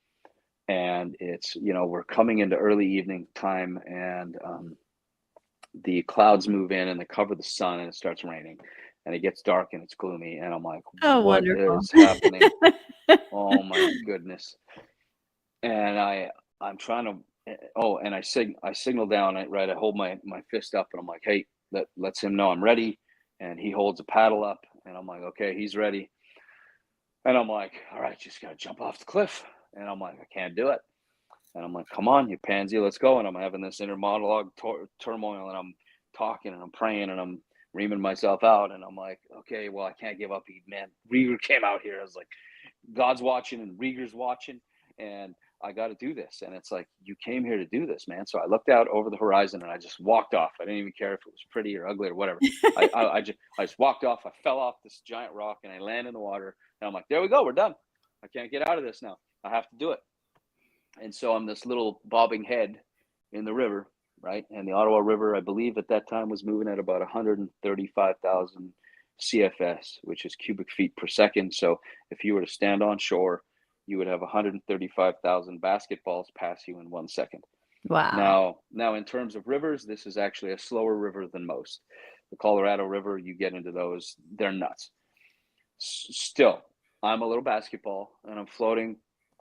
And it's, we're coming into early evening time and the clouds move in and they cover the sun and it starts raining and it gets dark and it's gloomy. And I'm like, Oh, what wonderful. is happening? Oh my goodness. And I'm trying to, and I signal down, right? I hold my fist up and I'm like, hey, lets him know I'm ready. And he holds a paddle up and I'm like, okay, he's ready. And I'm like, all right, just got to jump off the cliff. And I'm like, I can't do it. And I'm like, come on, you pansy, let's go. And I'm having this inner monologue turmoil and I'm talking and I'm praying and I'm reaming myself out. And I'm like, okay, well, I can't give up. Man, Rieger came out here. I was like, God's watching and Rieger's watching. And I got to do this. And it's like, you came here to do this, man. So I looked out over the horizon and I just walked off. I didn't even care if it was pretty or ugly or whatever. I just walked off. I fell off this giant rock and I land in the water. And I'm like, there we go. We're done. I can't get out of this now. I have to do it. And so I'm this little bobbing head in the river, right? And the Ottawa River, I believe at that time was moving at about 135,000 CFS, which is cubic feet per second. So if you were to stand on shore, you would have 135,000 basketballs pass you in 1 second. Wow. Now, in terms of rivers, this is actually a slower river than most. The Colorado River, you get into those, they're nuts. Still, I'm a little basketball and I'm floating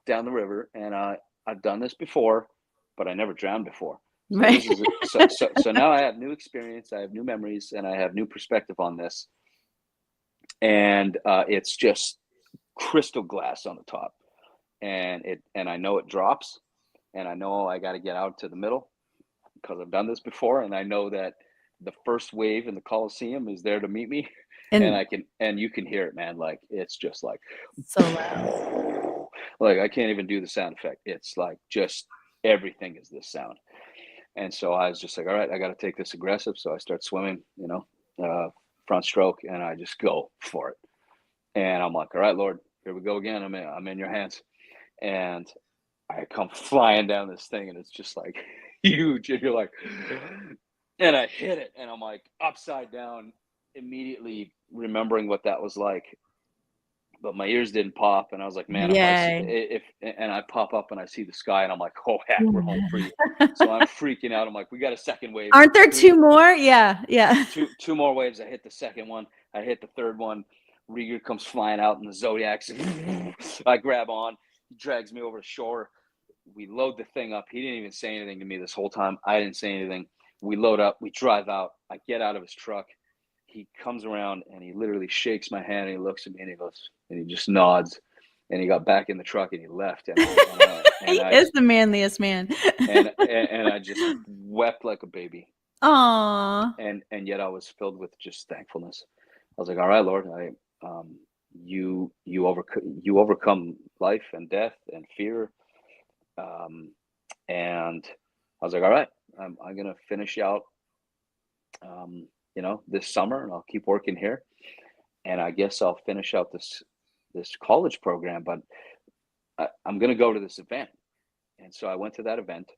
down the river and I've done this before, but I never drowned before. So Right. so now I have new experience, I have new memories, and I have new perspective on this. And it's just crystal glass on the top. And I know it drops, and I know I got to get out to the middle because I've done this before, and I know that the first wave in the Coliseum is there to meet me, and And you can hear it, man. Like it's just like so loud. Like, I can't even do the sound effect. It's like just everything is this sound. And so I was just like, all right, I got to take this aggressive. So I start swimming, front stroke, and I just go for it. And I'm like, all right, Lord, here we go again. I'm in your hands. And I come flying down this thing, and it's just like huge. And you're like, and I hit it, and I'm like upside down, immediately remembering what that was like. But my ears didn't pop, and I was like, man, Yay. and I pop up and I see the sky, and I'm like, oh heck, we're home free. So I'm freaking out. I'm like, we got a second wave. Aren't there two more? Yeah. Yeah. Two more waves. I hit the second one. I hit the third one. Rieger comes flying out in the Zodiacs. I grab on. He drags me over to shore. We load the thing up. He didn't even say anything to me this whole time. I didn't say anything. We load up. We drive out. I get out of his truck. He comes around and he literally shakes my hand, and he looks at me and he goes, and he just nods, and he got back in the truck and he left. And He is the manliest man. and I just wept like a baby. Aw. And yet I was filled with just thankfulness. I was like, all right, Lord, you overcome life and death and fear. And I was like, all right, I'm gonna finish out this summer, and I'll keep working here, and I guess I'll finish out this college program, but I'm gonna go to this event. And so I went to that event.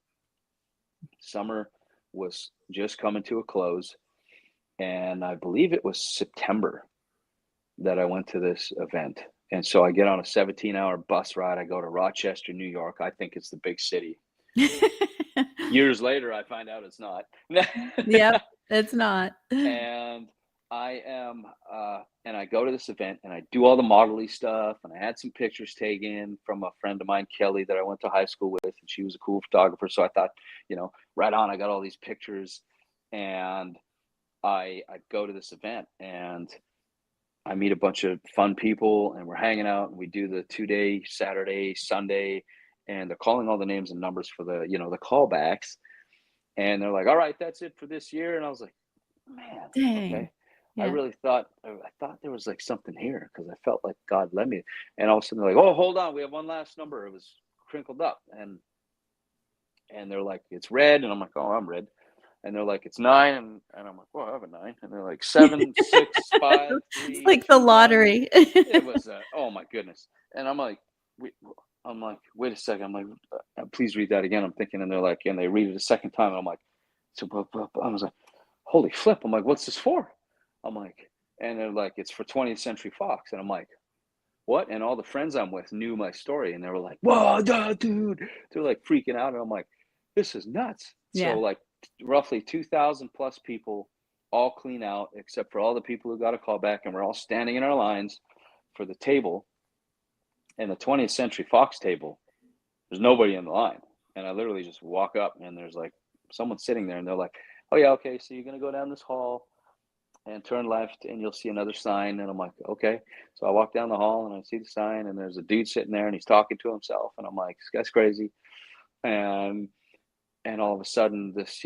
Summer was just coming to a close, and I believe it was September that I went to this event. And so I get on a 17-hour bus ride. I go to Rochester, New York. I think it's the big city. Years later, I find out it's not. Yep, it's not. And I go to this event, and I do all the modelly stuff, and I had some pictures taken from a friend of mine, Kelly, that I went to high school with, and she was a cool photographer. So I thought, right on, I got all these pictures, and I go to this event, and I meet a bunch of fun people, and we're hanging out, and we do the 2-day, Saturday, Sunday, and they're calling all the names and numbers for the callbacks. And they're like, all right, that's it for this year. And I was like, man, Dang. okay. Yeah. I thought there was like something here, because I felt like God led me. And all of a sudden they're like, oh, hold on, we have one last number. It was crinkled up. And they're like, it's red. And I'm like, oh, I'm red. And they're like, it's 9. And I'm like, well, I have a 9. And they're like, 7, 6, 5, 3. It's like the 2, 1. lottery. It was, oh my goodness. And I'm like, wait a second. I'm like, please read that again. I'm thinking, and they're like, and they read it a second time. And I'm like, so I was like, holy flip. I'm like, what's this for? I'm like, and they're like, it's for 20th Century Fox. And I'm like, what? And all the friends I'm with knew my story, and they were like, whoa, dude. They're like freaking out. And I'm like, this is nuts. Yeah. So like roughly 2,000 plus people all clean out, except for all the people who got a call back, and we're all standing in our lines for the table. And the 20th Century Fox table, there's nobody in the line. And I literally just walk up, and there's like someone sitting there, and they're like, oh yeah, okay, so you're going to go down this hall and turn left, and you'll see another sign. And I'm like, okay. So I walk down the hall, and I see the sign, and there's a dude sitting there, and he's talking to himself. And I'm like, this guy's crazy. And all of a sudden this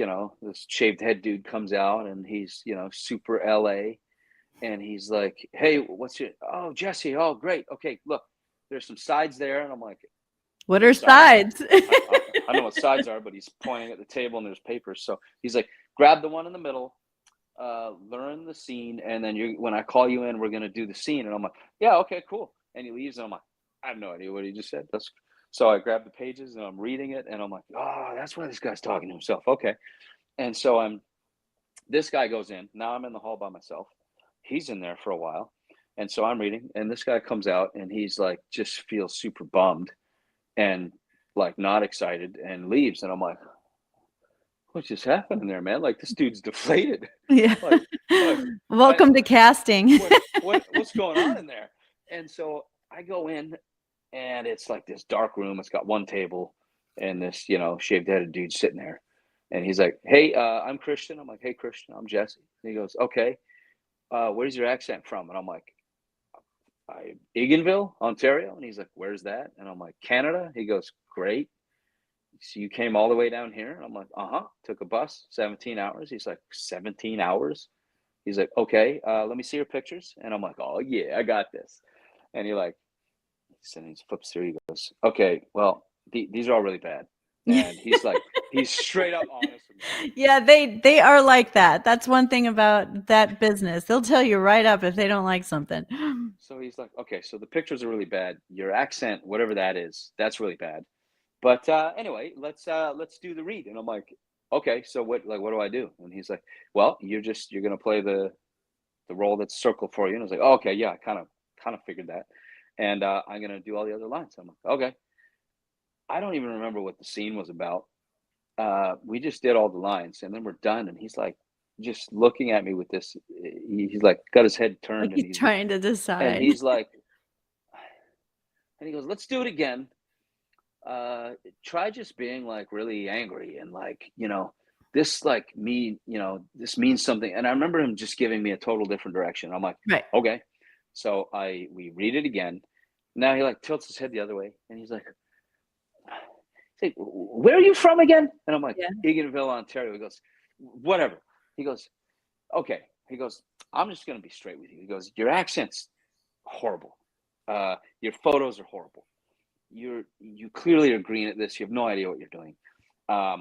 shaved head dude comes out, and he's, super LA. And he's like, hey, what's your, oh, Jesse. Oh, great. Okay, look, there's some sides there. And I'm like, what are sides? I know what sides are, but he's pointing at the table, and there's papers. So he's like, grab the one in the middle, learn the scene, and then when I call you in, we're going to do the scene. And I'm like, yeah, okay, cool. And he leaves, and I'm like, I have no idea what he just said. So I grab the pages, and I'm reading it, and I'm like, oh, that's why this guy's talking to himself. Okay. And so this guy goes in. Now I'm in the hall by myself. He's in there for a while. And so I'm reading, and this guy comes out, and he's like, just feels super bummed and like not excited, and leaves. And I'm like, what's just happening there, man? Like, this dude's deflated. Yeah. Like, welcome to casting. What's going on in there? And so I go in, and it's like this dark room. It's got one table, and this, shaved headed dude sitting there. And he's like, hey, I'm Christian. I'm like, hey, Christian, I'm Jesse. And he goes, okay, where's your accent from? And I'm like, Eganville, Ontario. And he's like, where's that? And I'm like, Canada. He goes, great. So you came all the way down here? And I'm like, took a bus, 17 hours. He's like, 17 hours? He's like, okay, let me see your pictures. And I'm like, oh yeah, I got this. And this, and he flips through. He goes, okay, well, these are all really bad. And he's like, he's straight up honest with me. Yeah, they are like that. That's one thing about that business. They'll tell you right up if they don't like something. So he's like, okay, so the pictures are really bad. Your accent, whatever that is, that's really bad. But anyway, let's do the read. And I'm like, okay, so what do I do? And he's like, well, you're gonna play the role that's circled for you. And I was like, oh, okay, yeah, I kind of figured that. And I'm gonna do all the other lines. I'm like, okay. I don't even remember what the scene was about. We just did all the lines, and then we're done. And he's like, just looking at me with this. He's like, got his head Like turned, he's trying to decide. he's like, and he goes, let's do it again. Try just being like really angry and like, this like me, this means something. And I remember him just giving me a total different direction. I'm like, Right. okay. So we read it again. Now he like tilts his head the other way, and he's like, where are you from again? And I'm like, Yeah. Eganville, Ontario. He goes, whatever. He goes, okay. He goes, I'm just gonna be straight with you. He goes, your accent's horrible. Your photos are horrible. You clearly are green at this. You have no idea what you're doing. Have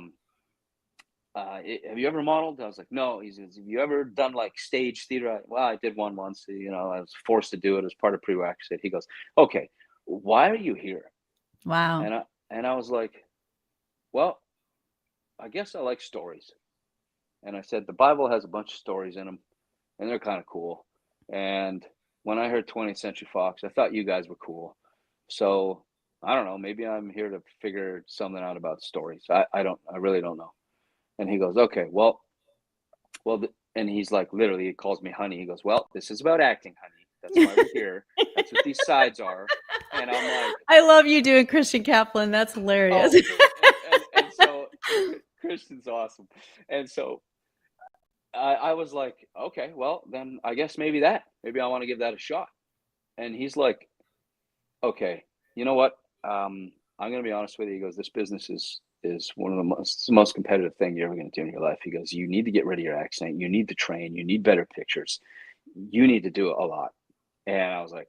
you ever modeled? I was like, no. He says, have you ever done like stage theater? Well, I did one once. I was forced to do it as part of prerequisite. He goes, okay, why are you here? Wow. And I was like, well, I guess I like stories. And I said, the Bible has a bunch of stories in them, and they're kind of cool. And when I heard 20th Century Fox, I thought you guys were cool. So I don't know. Maybe I'm here to figure something out about stories. I really don't know. And he goes, okay, well, and he's like, literally, he calls me honey. He goes, well, this is about acting, honey. That's why we're here. That's what these sides are. And I'm like, I love you doing Christian Kaplan. That's hilarious. and so Christian's awesome. And so I was like, okay, well, then I guess maybe I want to give that a shot. And he's like, okay, you know what? I'm going to be honest with you. He goes, this business is one of the most competitive thing you're ever going to do in your life. He goes, you need to get rid of your accent. You need to train. You need better pictures. You need to do it a lot. And I was like,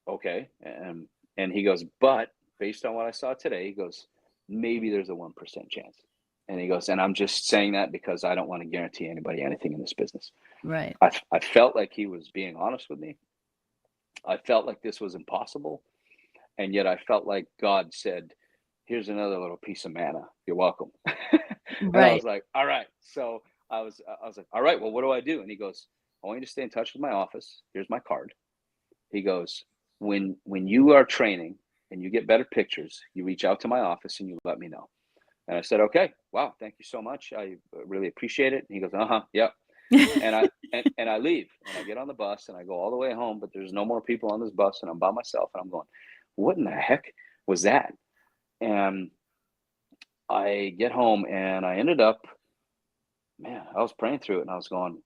okay. And he goes, but based on what I saw today, he goes, maybe there's a 1% chance. And he goes, and I'm just saying that because I don't want to guarantee anybody anything in this business. Right. I felt like he was being honest with me. I felt like this was impossible. And yet I felt like God said, here's another little piece of manna. You're welcome. And I was like, all right. So I was like, all right, well, what do I do? And he goes, I want you to stay in touch with my office. Here's my card. He goes, when you are training and you get better pictures, you reach out to my office and you let me know. And I said, okay, wow, thank you so much. I really appreciate it. And he goes, yep. And I leave and I get on the bus and I go all the way home, but there's no more people on this bus and I'm by myself and I'm going, what in the heck was that? And I get home and I ended up, man, I was praying through it and I was going,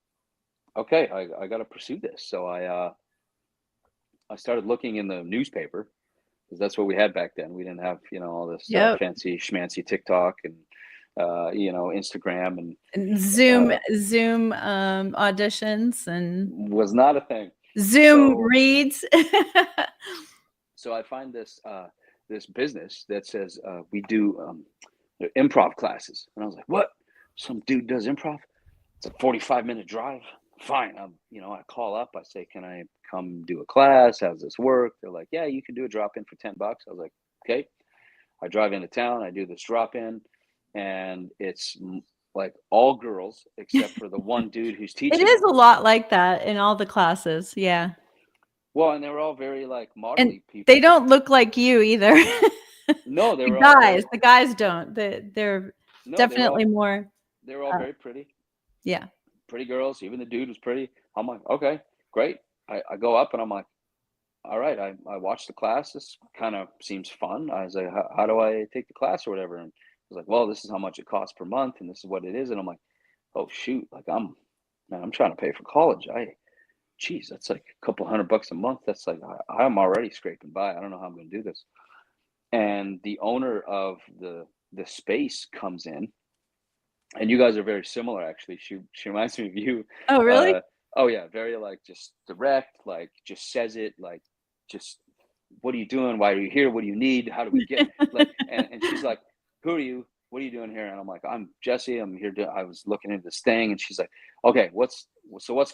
okay, I got to pursue this. So I started looking in the newspaper because that's what we had back then. We didn't have, all this fancy schmancy TikTok and, Instagram and Zoom auditions and was not a thing. Zoom reads. So I find this business that says we do improv classes, and I was like, "What? Some dude does improv? It's a 45-minute drive. Fine. I call up. I say, can I come do a class? How's this work? They're like, yeah, you can do a drop in for $10. I was like, okay. I drive into town. I do this drop in, and it's like all girls except for the one dude who's teaching. It is a lot like that in all the classes. Yeah. Well, and they were all very like modelly people. They don't look like you either. No, they were guys. The guys don't. They're definitely more. They were all very pretty. Yeah. Pretty girls. Even the dude was pretty. I'm like, okay, great. I go up and I'm like, all right. I watched the class. This kind of seems fun. I was like, how do I take the class or whatever? And I was like, well, this is how much it costs per month, and this is what it is. And I'm like, oh shoot, like I'm trying to pay for college. Geez, that's like a couple $100 a month. That's like I'm already scraping by. I don't know how I'm going to do this. And the owner of the space comes in, and you guys are very similar, actually. She reminds me of you. Oh, really? Oh yeah, very like just direct, like just says it, like just what are you doing? Why are you here? What do you need? How do we get like, and she's like, who are you? What are you doing here? And I'm like, I'm Jesse. I'm here I was looking into this thing. And she's like, okay, what's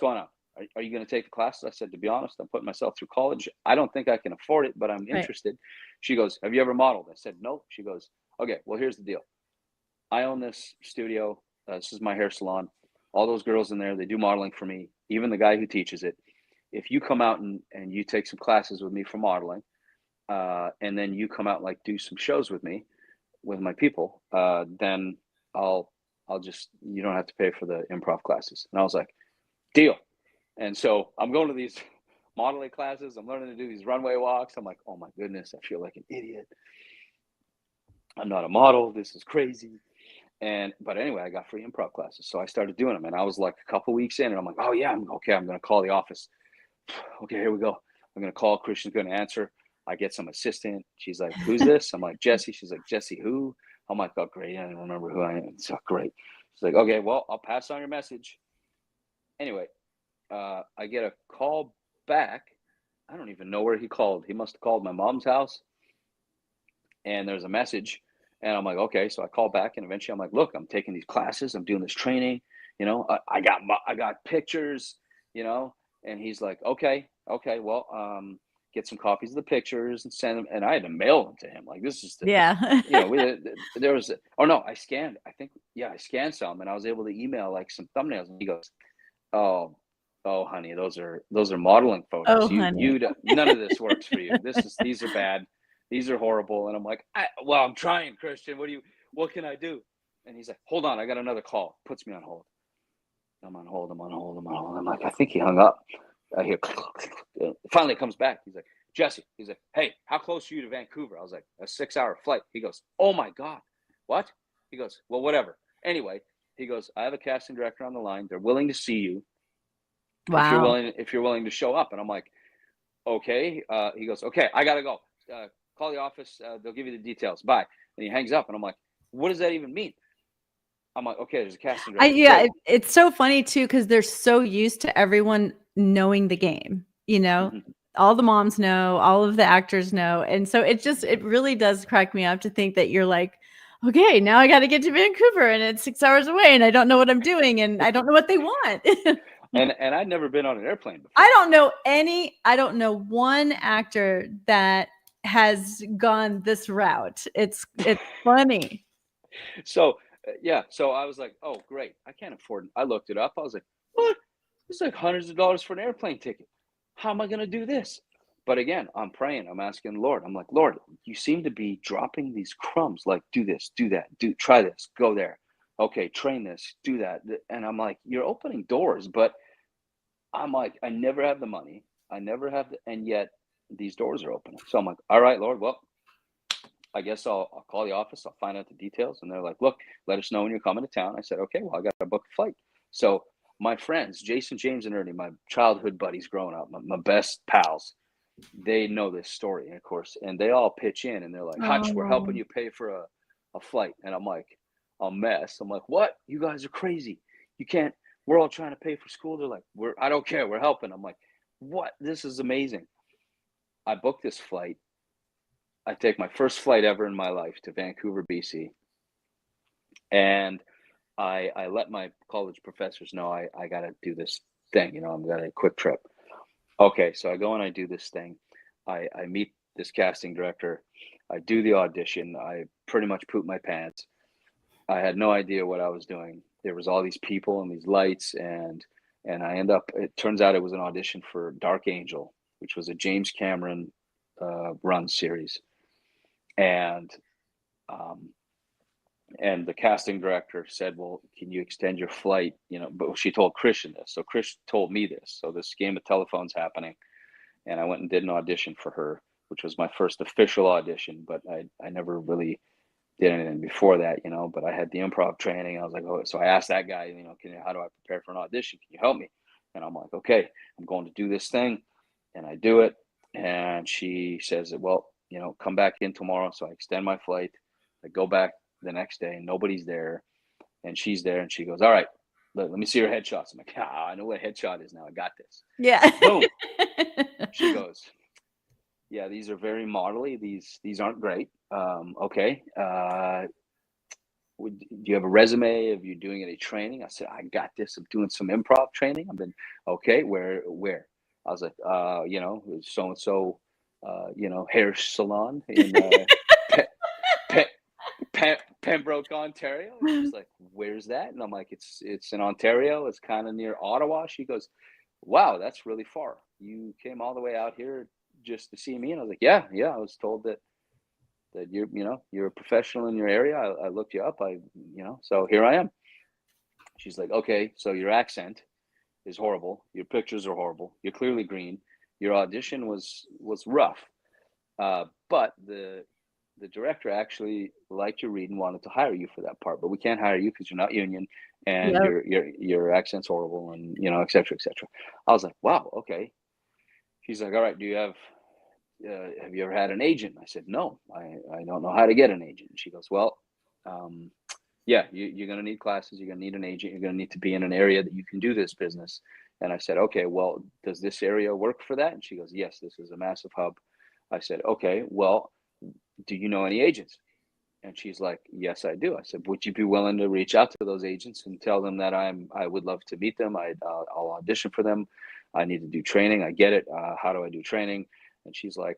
going on? Are you going to take the classes? I said, to be honest, I'm putting myself through college. I don't think I can afford it, but I'm Right. interested. She goes, have you ever modeled? I said, no. She goes, okay, well, here's the deal. I own this studio. This is my hair salon. All those girls in there, they do modeling for me. Even the guy who teaches it. If you come out and you take some classes with me for modeling, and then you come out, like, do some shows with me, with my people, then I'll just, you don't have to pay for the improv classes. And I was like, deal. And so I'm going to these modeling classes. I'm learning to do these runway walks. I'm like, oh my goodness, I feel like an idiot. I'm not a model. This is crazy. But anyway, I got free improv classes. So I started doing them. And I was like a couple weeks in, and I'm like, oh yeah, I'm okay. I'm going to call the office. Okay, here we go. I'm going to call. Christian's going to answer. I get some assistant. She's like, who's this? I'm like, Jesse. She's like, Jesse who? I'm like, oh, great. I don't remember who I am. It's so great. She's like, okay, well, I'll pass on your message. Anyway, I get a call back. I don't even know where he called. He must have called my mom's house. And there's a message. And I'm like, okay. So I call back, and eventually I'm like, look, I'm taking these classes. I'm doing this training. You know, I got pictures, you know. And he's like, okay, well, get some copies of the pictures and send them. And I had to mail them to him. Like, this is Yeah. you know, there was, I scanned some, and I was able to email like some thumbnails. And he goes, oh, honey, those are modeling photos. Oh, honey. None of this works for you. These are bad. These are horrible. And I'm like, well, I'm trying, Christian. What can I do? And he's like, hold on, I got another call. Puts me on hold. I'm on hold. I'm like, I think he hung up. I hear, finally comes back. He's like, Jesse. He's like, hey, how close are you to Vancouver? I was like, a 6-hour flight. He goes, oh my God, what? He goes, well, whatever. Anyway, he goes, I have a casting director on the line. They're willing to see you. Wow. If you're willing to show up. And I'm like, okay. He goes, okay, I gotta go. Call the office. They'll give you the details. Bye. And he hangs up. And I'm like, what does that even mean? I'm like, okay, there's a casting director. It's so funny too, because they're so used to everyone knowing the game, you know. Mm-hmm. All the moms know, all of the actors know. And so it really does crack me up to think that you're like, okay, now I got to get to Vancouver and it's 6 hours away and I don't know what I'm doing and I don't know what they want. And I'd never been on an airplane before. I don't know one actor that has gone this route. It's funny. So yeah, so I was like, oh great, I can't afford it. I looked it up. I was like, what? It's like hundreds of dollars for an airplane ticket. How am I going to do this? But again, I'm praying. I'm asking the Lord. I'm like, Lord, you seem to be dropping these crumbs. Like, do this, do that, try this, go there. Okay, train this, do that. And I'm like, you're opening doors, but I'm like, I never have the money. I never have and yet these doors are opening. So I'm like, all right, Lord, well, I guess I'll call the office. I'll find out the details. And they're like, look, let us know when you're coming to town. I said, okay, well, I got to book a flight. So my friends, Jason, James, and Ernie, my childhood buddies growing up, my best pals, they know this story, of course, and they all pitch in and they're like, Hutch, we're helping you pay for a flight. And I'm like, a mess. I'm like, what? You guys are crazy. You can't, we're all trying to pay for school. They're like, I don't care. We're helping. I'm like, what? This is amazing. I booked this flight. I take my first flight ever in my life to Vancouver, BC. And I let my college professors know I got to do this thing. You know, I'm got a quick trip. Okay, so I go and I do this thing. I meet this casting director. I do the audition. I pretty much poop my pants. I had no idea what I was doing. There was all these people and these lights, and I end up. It turns out it was an audition for Dark Angel, which was a James Cameron run series, and the casting director said, well, can you extend your flight? You know, but she told Christian this. So Chris told me this. So this game of telephone's happening. And I went and did an audition for her, which was my first official audition, but I never really did anything before that, you know, but I had the improv training. I was like, oh, so I asked that guy, you know, how do I prepare for an audition? Can you help me? And I'm like, okay, I'm going to do this thing. And I do it. And she says, well, you know, come back in tomorrow. So I extend my flight. I go back the next day, nobody's there, and she's there, and she goes, all right, let me see your headshots. I'm like, I know what a headshot is now. I got this. Yeah. Boom. She goes, yeah, these are very modelly. These aren't great. Okay. Do you have a resume? Are you doing any training? I said, I got this. I'm doing some improv training. I've been, okay. Where? I was like, so and so, hair salon in Pe- Pe- Pembroke, Ontario. And she's like, where's that? And I'm like, it's in Ontario. It's kind of near Ottawa. She goes, wow, that's really far. You came all the way out here just to see me? And I was like, yeah. I was told that you're a professional in your area. I looked you up. So here I am. She's like, okay, so your accent is horrible. Your pictures are horrible. You're clearly green. Your audition was rough. But the director actually liked your read and wanted to hire you for that part, but we can't hire you because you're not union and Yep. your accent's horrible, and et cetera, et cetera. I was like, wow, okay. She's like, all right, have you ever had an agent? I said, no, I don't know how to get an agent. And she goes, well, um, yeah, you're going to need classes. You're going to need an agent. You're going to need to be in an area that you can do this business. And I said, okay, well, does this area work for that? And she goes, yes, this is a massive hub. I said, okay, well, do you know any agents? And she's like, yes, I do. I said, would you be willing to reach out to those agents and tell them that I would love to meet them. I'll audition for them. I need to do training. I get it. How do I do training? And she's like,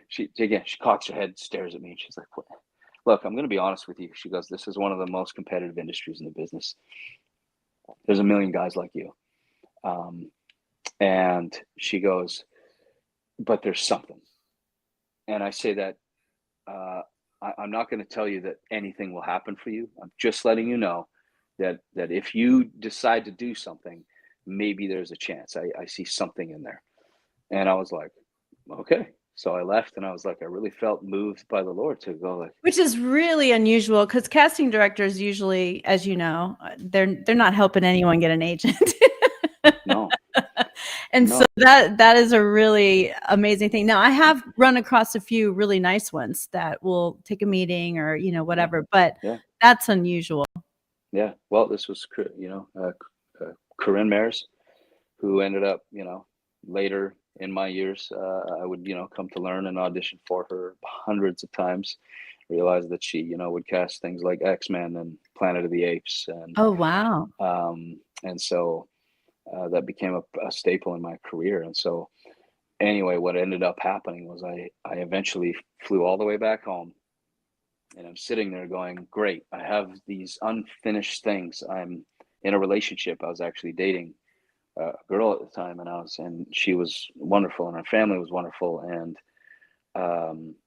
she cocks her head, stares at me, and she's like, what? Look, I'm going to be honest with you. She goes, this is one of the most competitive industries in the business. There's a million guys like you. And she goes, but there's something. And I say that I'm not going to tell you that anything will happen for you. I'm just letting you know that if you decide to do something, maybe there's a chance. I see something in there. And I was like, okay. So I left, and I was like, I really felt moved by the Lord to go, like, Which is really unusual because casting directors usually, as you know, they're not helping anyone get an agent. no, And so no, that is a really amazing thing. Now, I have run across a few really nice ones that will take a meeting or, yeah, whatever, but yeah, that's unusual. yeah. Well, this was, Corinne Mares, who ended up, later in my years, I would, come to learn and audition for her hundreds of times. Realized that she, would cast things like X-Men and Planet of the Apes, Oh, wow. and so that became a staple in my career. And so, anyway, what ended up happening was I eventually flew all the way back home, and I'm sitting there going, great, I have these unfinished things. I'm in a relationship. I was actually dating a girl at the time, and she was wonderful, and our family was wonderful, and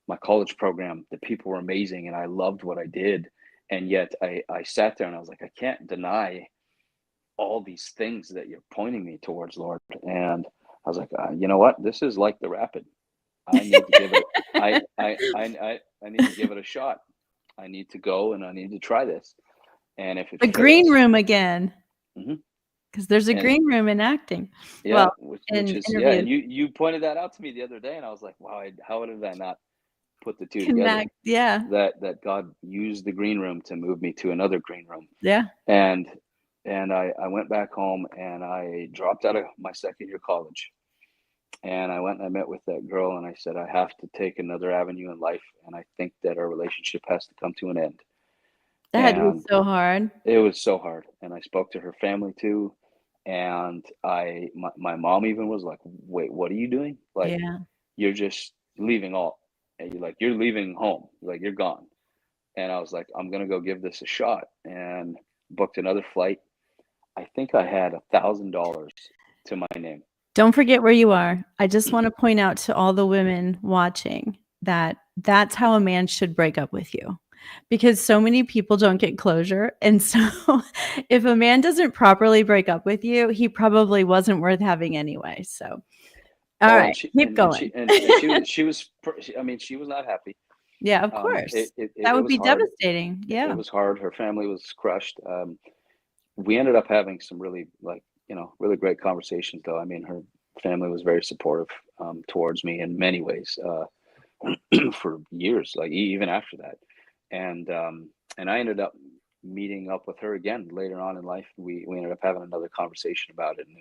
my college program, the people were amazing, and I loved what I did. And yet I sat there and I was like, I can't deny all these things that you're pointing me towards, Lord. And I was like, you know what? This is like the rapid. I need to give it. I need to give it a shot. I need to go and I need to try this. And if it The green fails, room again, hmm because there's a and green room in acting. yeah, Well, which in is, yeah. interviews. And you pointed that out to me the other day, and I was like, wow, how did I not put the two together? Connect. Yeah. That God used the green room to move me to another green room. Yeah. And I went back home and I dropped out of my second year college. And I went and I met with that girl and I said, I have to take another avenue in life. And I think that our relationship has to come to an end. That had to be And so hard. it was so hard. And I spoke to her family too. And my mom even was like, wait, what are you doing? Like, Yeah. you're just leaving all, and you're leaving home, like you're gone. And I was like, I'm gonna go give this a shot, and booked another flight. I think I had $1,000 to my name. Don't forget where you are. I just want to point out to all the women watching that that's how a man should break up with you, because so many people don't get closure. And so if a man doesn't properly break up with you, he probably wasn't worth having anyway. So, all Oh, right, keep going. I mean, she was not happy. Yeah, of course. That It would was be hard. devastating. It Yeah. was hard. Her family was crushed. We ended up having some really, really great conversations, though. I mean, her family was very supportive towards me in many ways for years, like even after that. And I ended up meeting up with her again later on in life. We ended up having another conversation about it, and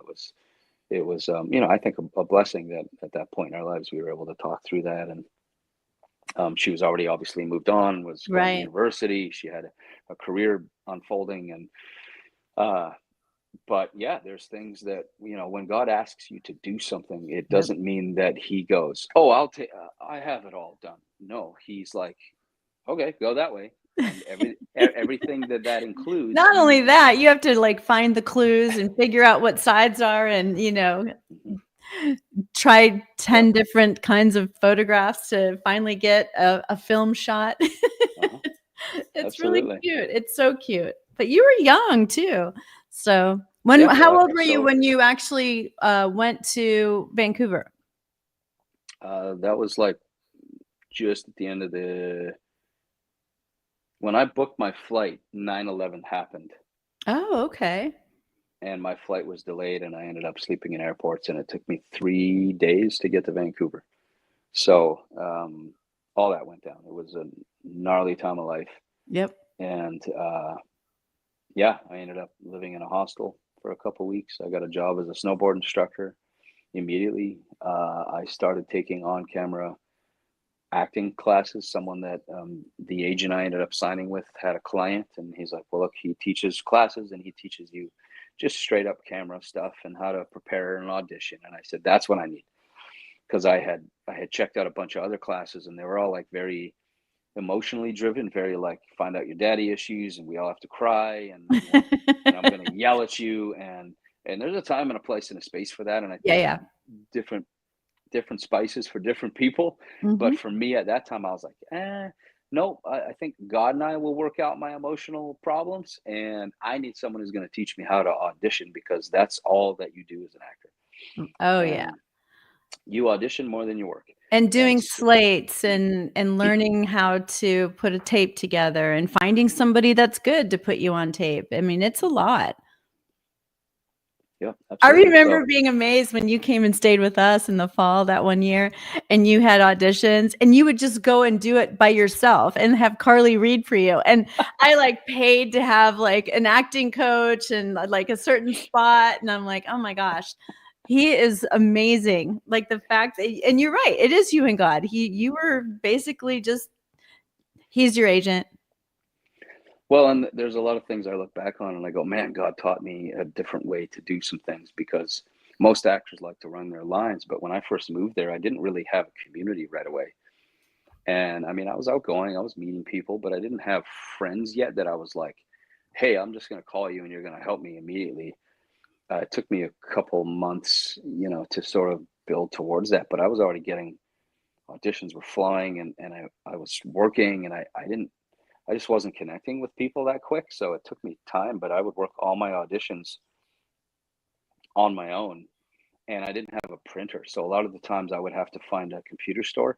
it was, I think a blessing that at that point in our lives, we were able to talk through that. And she was already obviously moved on, was going to Right. university. She had a career unfolding. And, but yeah, there's things that, when God asks you to do something, it Yep. doesn't mean that he goes, oh, I have it all done. No, he's like, okay, go that way. And everything that includes, Not only that, you have to like find the clues and figure out what sides are, and Mhm. try Yep. 10 different kinds of photographs to finally get a film shot. Uh-huh. It's really Absolutely. cute. It's so cute. But you were young too. So Yeah. how Well, old were you when you actually went to Vancouver? that was like just at the end of when I booked my flight, 9/11 happened, Oh, okay. and my flight was delayed, and I ended up sleeping in airports, and it took me 3 days to get to Vancouver. So all that went down. It was a gnarly time of life. Yep. And yeah, I ended up living in a hostel for a couple weeks. I got a job as a snowboard instructor immediately. I started taking on camera acting classes. Someone that the agent I ended up signing with had a client, and he's like, well, look, he teaches classes and he teaches you just straight up camera stuff and how to prepare an audition. And I said, that's what I need. Because I had checked out a bunch of other classes, and they were all like very emotionally driven, very like find out your daddy issues, and we all have to cry, and I'm gonna yell at you, and there's a time and a place and a space for that, and I Yeah, think yeah. different different spices for different people. Mhm. But for me at that time, I was like, no, I think God and I will work out my emotional problems, and I need someone who's going to teach me how to audition, because that's all that you do as an actor, Oh, yeah. and you audition more than you work. And And doing slates and learning how to put a tape together and finding somebody that's good to put you on tape. I mean, it's a lot. yeah, I absolutely. remember So being amazed when you came and stayed with us in the fall that one year, and you had auditions, and you would just go and do it by yourself and have Carly read for you. And I like paid to have like an acting coach and like a certain spot. And I'm like, oh my gosh, he is amazing. Like the fact that, and you're right, it is you and God. You were basically just, he's your agent. well, and there's a lot of things I look back on and I go, man, God taught me a different way to do some things, because most actors like to run their lines. But when I first moved there, I didn't really have a community right away. And I mean, I was outgoing, I was meeting people, but I didn't have friends yet that I was like, hey, I'm just going to call you and you're going to help me immediately. It took me a couple months, to sort of build towards that. But I was already getting auditions were flying, and I was working, and I just wasn't connecting with people that quick. So it took me time, but I would work all my auditions on my own, and I didn't have a printer. So a lot of the times I would have to find a computer store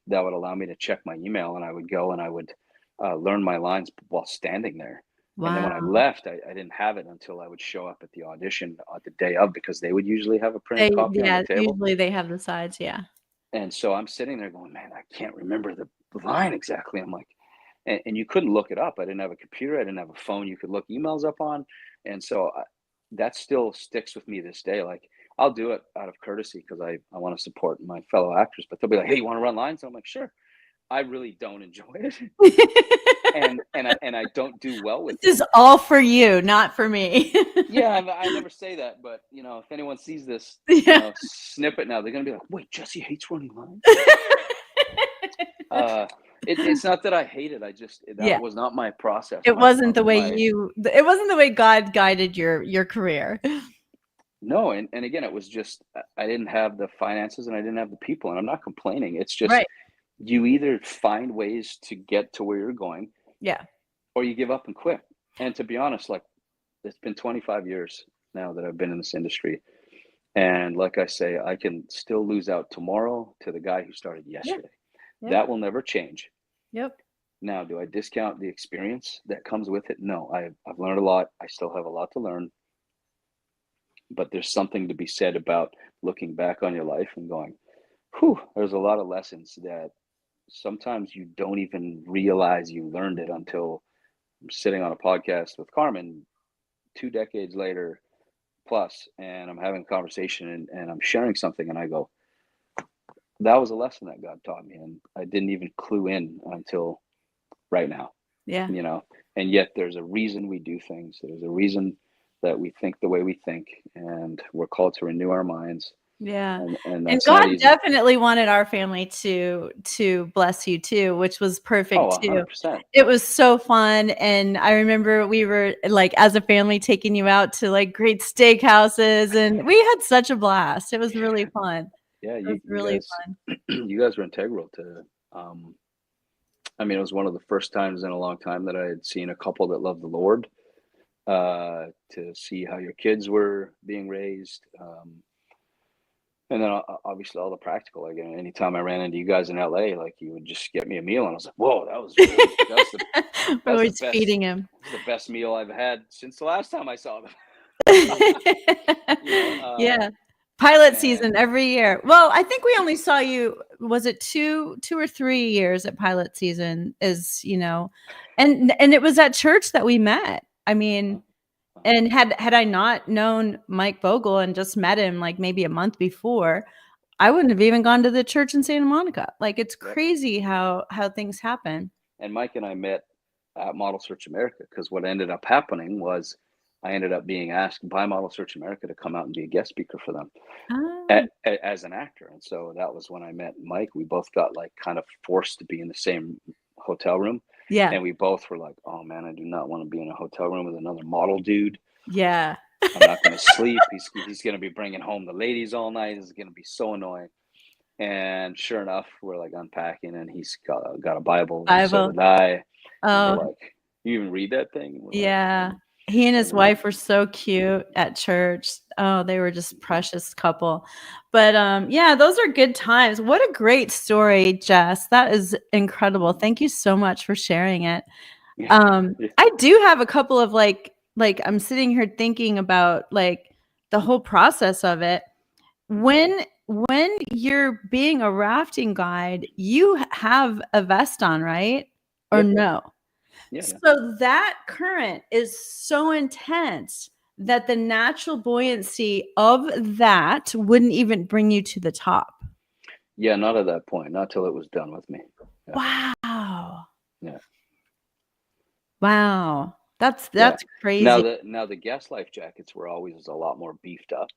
that would allow me to check my email, and I would go and I would learn my lines while standing there. And then when I Wow. left, I didn't have it until I would show up at the audition the day of, because they would usually have a printed copy on the Yeah, table. usually they have the sides. Yeah. And so I'm sitting there going, man, I can't remember the line exactly. I'm like, and you couldn't look it up. I didn't have a computer. I didn't have a phone you could look emails up on. And so that still sticks with me this day. Like, I'll do it out of courtesy because I want to support my fellow actors, but they'll be like, hey, you want to run lines? And I'm like, sure. I really don't enjoy it. And I don't do well with This it. is all for you, not for me. Yeah, I never say that, but if anyone sees this, Yeah. snippet now, they're gonna be like, "Wait, Jesse hates running lines." Uh, it's not that I hate it. That Yeah. was not my process. It My wasn't the way my it wasn't the way God guided your career. No, and again, it was just I didn't have the finances and I didn't have the people, and I'm not complaining. It's just Right. you either find ways to get to where you're going, Yeah. or you give up and quit. And to be honest, like, it's been 25 years now that I've been in this industry. And like I say, I can still lose out tomorrow to the guy who started Yeah. yesterday. Yeah. That will never change. Yep. Now, do I discount the experience that comes with it? No, I've learned a lot. I still have a lot to learn. But there's something to be said about looking back on your life and going, whew, there's a lot of lessons that sometimes you don't even realize you learned it until I'm sitting on a podcast with Carmen 2 decades later, plus, and I'm having a conversation, and I'm sharing something, and I go, that was a lesson that God taught me, and I didn't even clue in until right now, Yeah. you know. And yet there's a reason we do things. There's a reason that we think the way we think, and we're called to renew our minds. Yeah. And And that's not God easy. definitely wanted our family to bless you too, which was perfect Oh, too. 100%. It was so fun, and I remember we were, like, as a family, taking you out to, like, great steakhouses, and we had such a blast. It was really fun. Yeah, It was you really guys, fun. you guys were integral to. Um, I mean, it was one of the first times in a long time that I had seen a couple that loved the Lord. To see how your kids were being raised, and then obviously all the practical. Like anytime I ran into you guys in LA, like you would just get me a meal, and I was like, "Whoa, that was really We're that's the always best feeding him. this is the best meal I've had since the last time I saw them." You know, Yeah. Pilot and season every year. Well, I think we only saw you, was it 2 or 3 years at pilot season, and it was at church that we met. I uh-huh, mean, uh-huh, and had I not known Mike Bogle and just met him, like, maybe a month before, I wouldn't have even gone to the church in Santa Monica. Like, it's yep. crazy how things happen. And Mike and I met at Model Search America, because what ended up happening was I ended up being asked by Model Search America to come out and be a guest speaker for them. Oh, As an actor. And so that was when I met Mike. We both got like kind of forced to be in the same hotel room. yeah. And we both were like, oh man, I do not want to be in a hotel room with another model dude. Yeah. I'm not going to sleep. He's going to be bringing home the ladies all night. It's going to be so annoying. And sure enough, we're like unpacking, and he's got a Bible, and so Bible. did I. And we're Oh, like, you even read that thing? And we're like, yeah. He and his and wife were so cute at church. Oh, they were just precious couple. But, yeah, those are good times. What a great story, Jess. That is incredible. Thank you so much for sharing it. yeah, yeah. I do have a couple of, I'm sitting here thinking about, like, the whole process of it. When you're being a rafting guide, you have a vest on, right? Or Yeah, no? yeah, yeah. So that current is so intense that the natural buoyancy of that wouldn't even bring you to the top. Yeah, not at that point, not till it was done with me. Yeah, Wow. yeah. Wow. Yeah. That's crazy. Now the gas life jackets were always a lot more beefed up.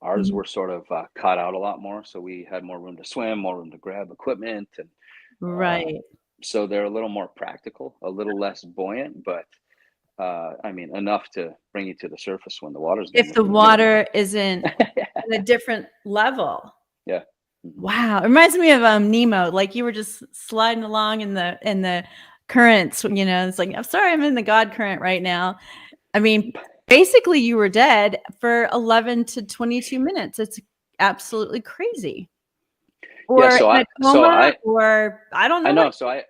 Ours Mhm. were sort of cut out a lot more, so we had more room to swim, more room to grab equipment, and uh, Right. so they're a little more practical, a little less buoyant, but I mean enough to bring you to the surface when the water's done If with the you. You know. water isn't in a different level. Yeah. Hmm. Wow, it reminds me of, Nemo, like, you were just sliding along in the currents, it's like, "I'm sorry, I'm in the God current right now." I mean, basically, you were dead for 11 to 22 minutes. It's absolutely crazy. Yeah. Or in a So coma, or I don't I know what. know. So I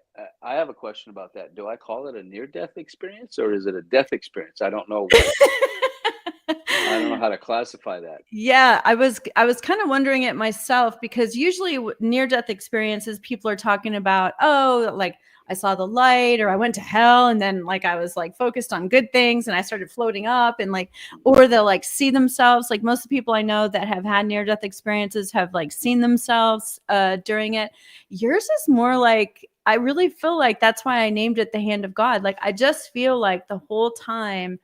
have a question about that. Do I call it a near death experience, or is it a death experience? I don't know how to classify that. Yeah, I was kinda wondering it myself, because usually near death experiences, people are talking about, "Oh, like, I saw the light, or I went to hell, and then, like, I was, like, focused on good things, and I started floating up," and, like, Mhm. or they'll, like, see themselves, like, most of the people I know that have had near death experiences have, like, seen themselves, during it. Yours is more like, I really feel like that's why I named it the hand of God. Like, I just feel like the whole time,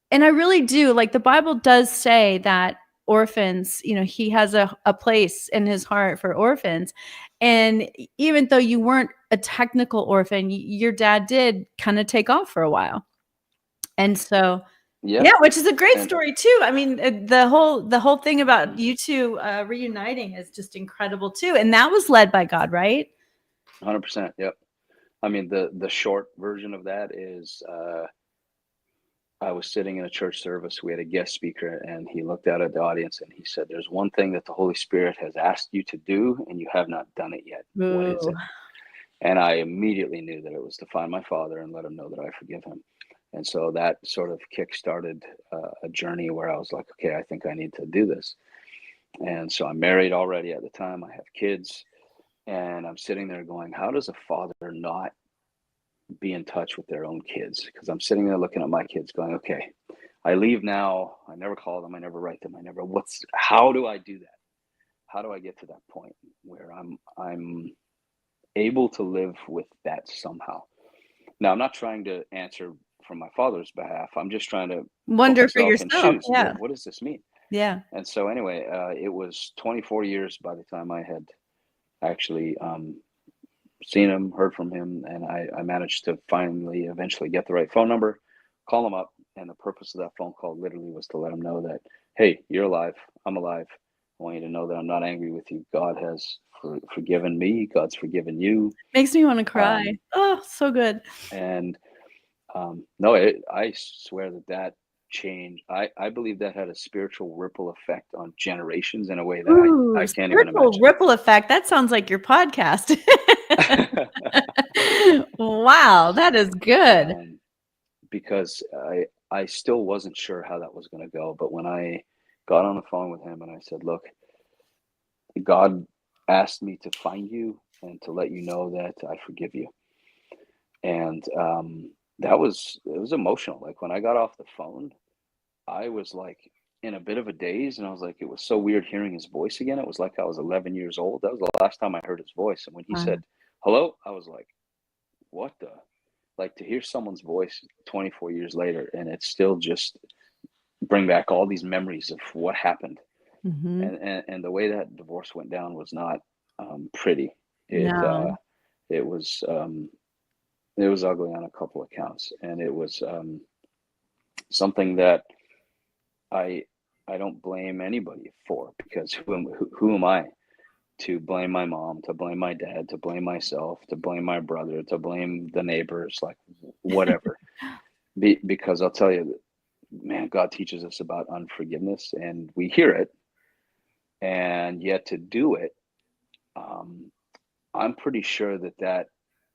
and I really do. Like, the Bible does say that orphans, he has a place in his heart for orphans. And even though you weren't a technical orphan, your dad did kind of take off for a while. And so, Yeah. yeah, which is a great And story too. I mean, the whole thing about you two reuniting is just incredible too. And that was led by God, right? 100%. Yep. I mean, the short version of that is I was sitting in a church service. We had a guest speaker, and he looked out at the audience and he said, "There's one thing that the Holy Spirit has asked you to do, and you have not done it yet. What is Ooh. it?" And I immediately knew that it was to find my father and let him know that I forgive him. And so that sort of kick-started a journey where I was like, okay, I think I need to do this. And so I'm married already at the time. I have kids, and I'm sitting there going, how does a father not be in touch with their own kids? Because I'm sitting there looking at my kids going, okay, I leave now. I never call them. I never write them. How do I do that? How do I get to that point where I'm able to live with that somehow? Now, I'm not trying to answer from my father's behalf. I'm just trying to put Wonder for myself in yourself. shoes. Yeah. What does this mean? Yeah. And so anyway, it was 24 years by the time I had actually seen him, heard from him, and I managed to finally eventually get the right phone number, call him up, and the purpose of that phone call literally was to let him know that, hey, you're alive, I'm alive. I want you to know that I'm not angry with you. God has forgiven me. God's forgiven you. Makes me want to cry. Um, Oh, so good. and no, I swear that change, I believe that had a spiritual ripple effect on generations in a way that Ooh, I can't even spiritual imagine. ripple effect. That sounds like your podcast. Wow, that is good. Because I still wasn't sure how that was going to go. But when I got on the phone with him and I said, look, God asked me to find you and to let you know that I forgive you. And it was emotional. Like when I got off the phone, I was like in a bit of a daze, and I was like, it was so weird hearing his voice again. It was like I was 11 years old. That was the last time I heard his voice. And when he Wow. said hello, I was like, what the? Like to hear someone's voice 24 years later, and it's still just bring back all these memories of what happened. Mm-hmm. And the way that divorce went down was not pretty. No. It was it was ugly on a couple of counts, and it was something that I I don't blame anybody for, because who am I to blame my mom, to blame my dad, to blame myself, to blame my brother, to blame the neighbors, like whatever. Because I'll tell you, man, God teaches us about unforgiveness, and we hear it, and yet to do it, um, I'm pretty sure that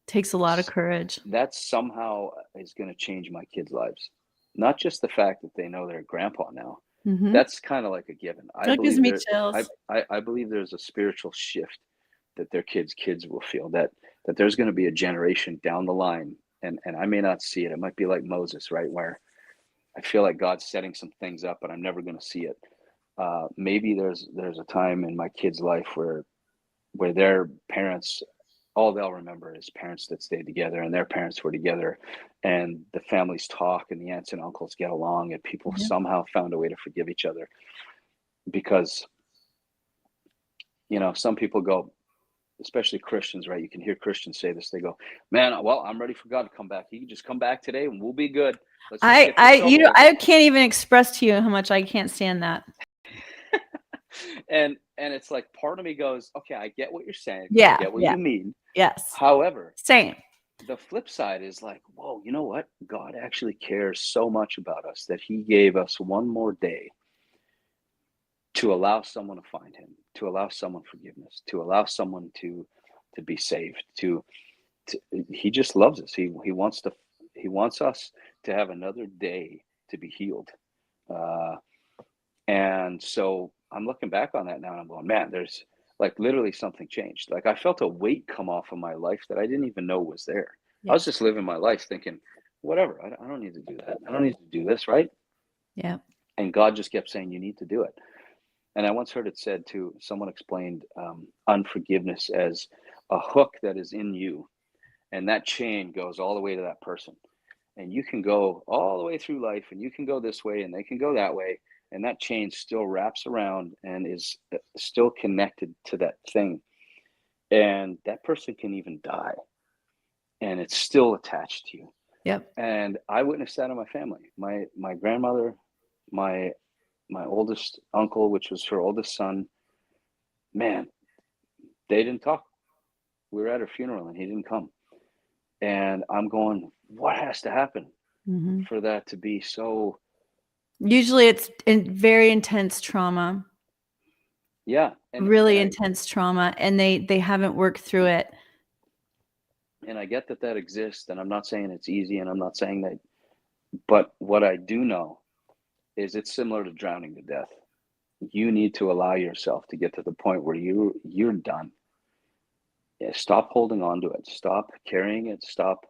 Takes a lot of courage. that somehow is going to change my kids' lives. Not just the fact that they know their grandpa now. Mm-hmm. That's kind of like a given. That gives me chills. I believe there's a spiritual shift that their kids will feel, that there's going to be a generation down the line, and I may not see it. It might be like Moses, right, where I feel like God's setting some things up, but I'm never going to see it. Maybe there's a time in my kid's life where their parents, all they'll remember is parents that stayed together and their parents were together, and the families talk and the aunts and uncles get along, and people Yeah. somehow found a way to forgive each other. Because some people go, especially Christians, right? You can hear Christians say this. They go, man, well, I'm ready for God to come back. He can just come back today and we'll be good. Let's just get this over with. I can't even express to you how much I can't stand that. and it's like part of me goes, okay, I get what you're saying. Yeah. I get what Yeah. you mean. Yes. However, Same. the flip side is like, whoa, you know what? God actually cares so much about us that he gave us one more day to allow someone to find him, to allow someone forgiveness, to allow someone to be saved, he just loves us. He wants us to have another day to be healed. Uh, and so I'm looking back on that now and I'm going, man, there's like literally something changed. Like I felt a weight come off of my life that I didn't even know was there. Yeah. I was just living my life thinking, whatever, I don't need to do that. I don't need to do this, right? Yeah. And God just kept saying, you need to do it. And I once heard it said too, someone explained unforgiveness as a hook that is in you, and that chain goes all the way to that person. And you can go all the way through life, and you can go this way and they can go that way, and that chain still wraps around and is still connected to that thing. And that person can even die and it's still attached to you. Yep. And I witnessed that in my family. My grandmother, my oldest uncle, which was her oldest son, man, they didn't talk. We were at her funeral and he didn't come. And I'm going, what has to happen for that to be so? Usually it's very intense trauma. Yeah. Really intense trauma, and they haven't worked through it. And I get that exists, and I'm not saying it's easy, and I'm not saying that, but what I do know is it's similar to drowning to death. You need to allow yourself to get to the point where you're done. Yeah, stop holding on to it. Stop carrying it. Stop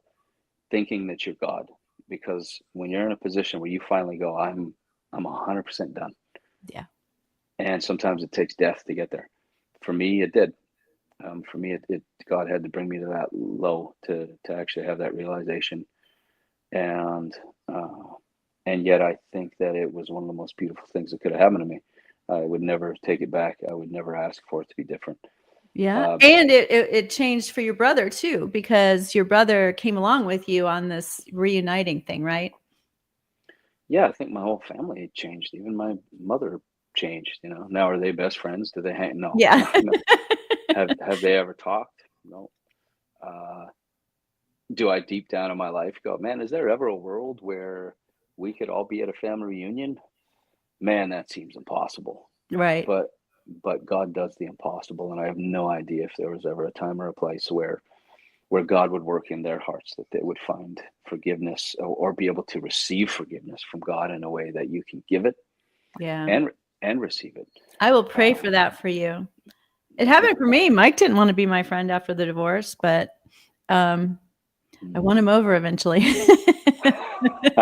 thinking that you're God. because when you're in a position where you finally go, I'm 100% done. Yeah. And sometimes it takes death to get there. For me, it did. For me, God had to bring me to that low to actually have that realization. And uh, and yet I think that it was one of the most beautiful things that could have happened to me. I would never take it back. I would never ask for it to be different. Yeah. Uh, And it changed for your brother too, because your brother came along with you on this reuniting thing, right? yeah, I think my whole family changed. Even my mother changed. Now are they best friends? Do they hang? No, Yeah. no. Have they ever talked? No. Uh, do I deep down in my life go, man, is there ever a world where we could all be at a family reunion? Man, that seems impossible. Right. But God does the impossible, and I have no idea if there was ever a time or a place where God would work in their hearts, that they would find forgiveness, or be able to receive forgiveness from God in a way that you can give it Yeah. and receive it. I will pray for Um, that for you. It yeah. happened for me. Mike didn't want to be my friend after the divorce, but I won him over eventually.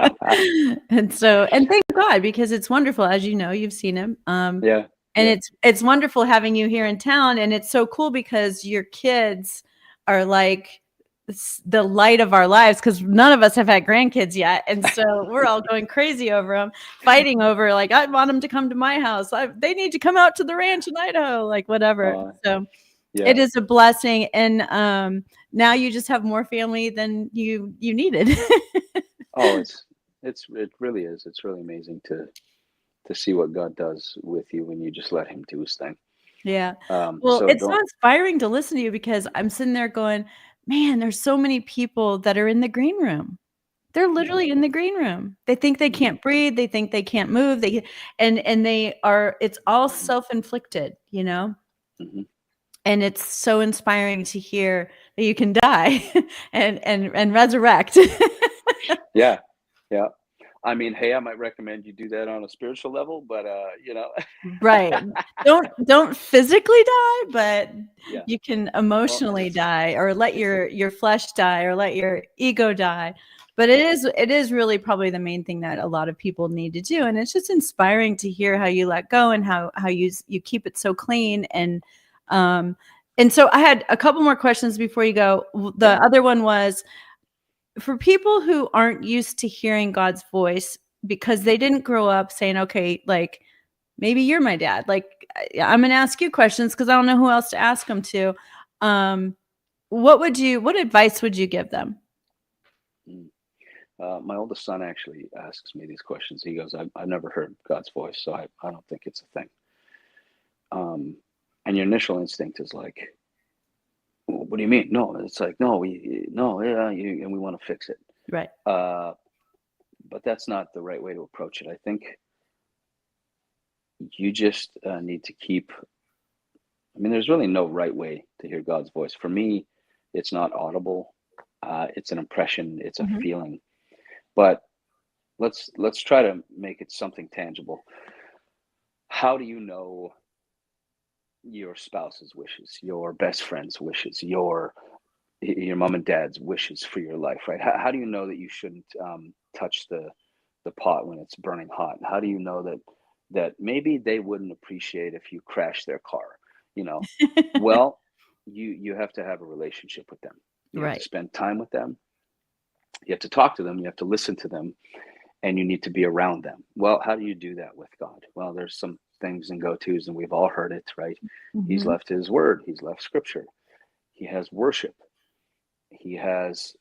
And thank God, because it's wonderful. As you know, you've seen him. Yeah. And Yeah. it's wonderful having you here in town. And it's so cool because your kids are like the light of our lives, because none of us have had grandkids yet. And so we're all going crazy over them, fighting over, like, I want them to come to my house. They need to come out to the ranch in Idaho, like whatever. So Yeah. it is a blessing. And now you just have more family than you needed. Oh, it really is. It's really amazing to see what God does with you when you just let Him do His thing. Yeah. Well, So it's so don't. inspiring to listen to you, because I'm sitting there going, man, there's so many people that are in the green room. They're Yeah. literally in the green room. They think they Hmm. can't breathe. They think they can't move. And they are, it's all Hmm. self-inflicted, you know? Hmm. And it's so inspiring to hear that you can die and resurrect. Yeah. Yeah. I mean, hey, I might recommend you do that on a spiritual level, but Right. Don't physically die, but yeah. you can Well, and emotionally die, or let it's your flesh die, or let your ego die. But it is really probably the main thing that a lot of people need to do. And it's just inspiring to hear how you let go, and how you keep it so clean. Um and so I had a couple more questions before you go. yeah. The other one was, for people who aren't used to hearing God's voice because they didn't grow up saying, okay, like, maybe you're my dad. Like, I'm going to ask you questions because I don't know who else to ask them to. Um, what advice would you give them? Mm. My oldest son actually asks me these questions. He goes, I've never heard God's voice, so I don't think it's a thing. Um, and your initial instinct is like, "Well, what do you mean? No, it's like, no, no, yeah, and we want to fix it. Right. Uh, but that's not the right way to approach it. I think you just need to keep, I mean, there's really no right way to hear God's voice. For me, it's not audible. It's an impression. It's a Mhm. feeling. But let's try to make it something tangible. How do you know your spouse's wishes, your best friend's wishes, your mom and dad's wishes for your life, right? How do you know that you shouldn't touch the pot when it's burning hot? How do you know that maybe they wouldn't appreciate if you crashed their car? You know, well, you have to have a relationship with them. You have to Right. spend time with them. You have to talk to them. You have to listen to them, and you need to be around them. Well, how do you do that with God? Well, there's some things and go-tos, and we've all heard it, right? He's Mhm. left His Word. He's left Scripture. He has worship. He has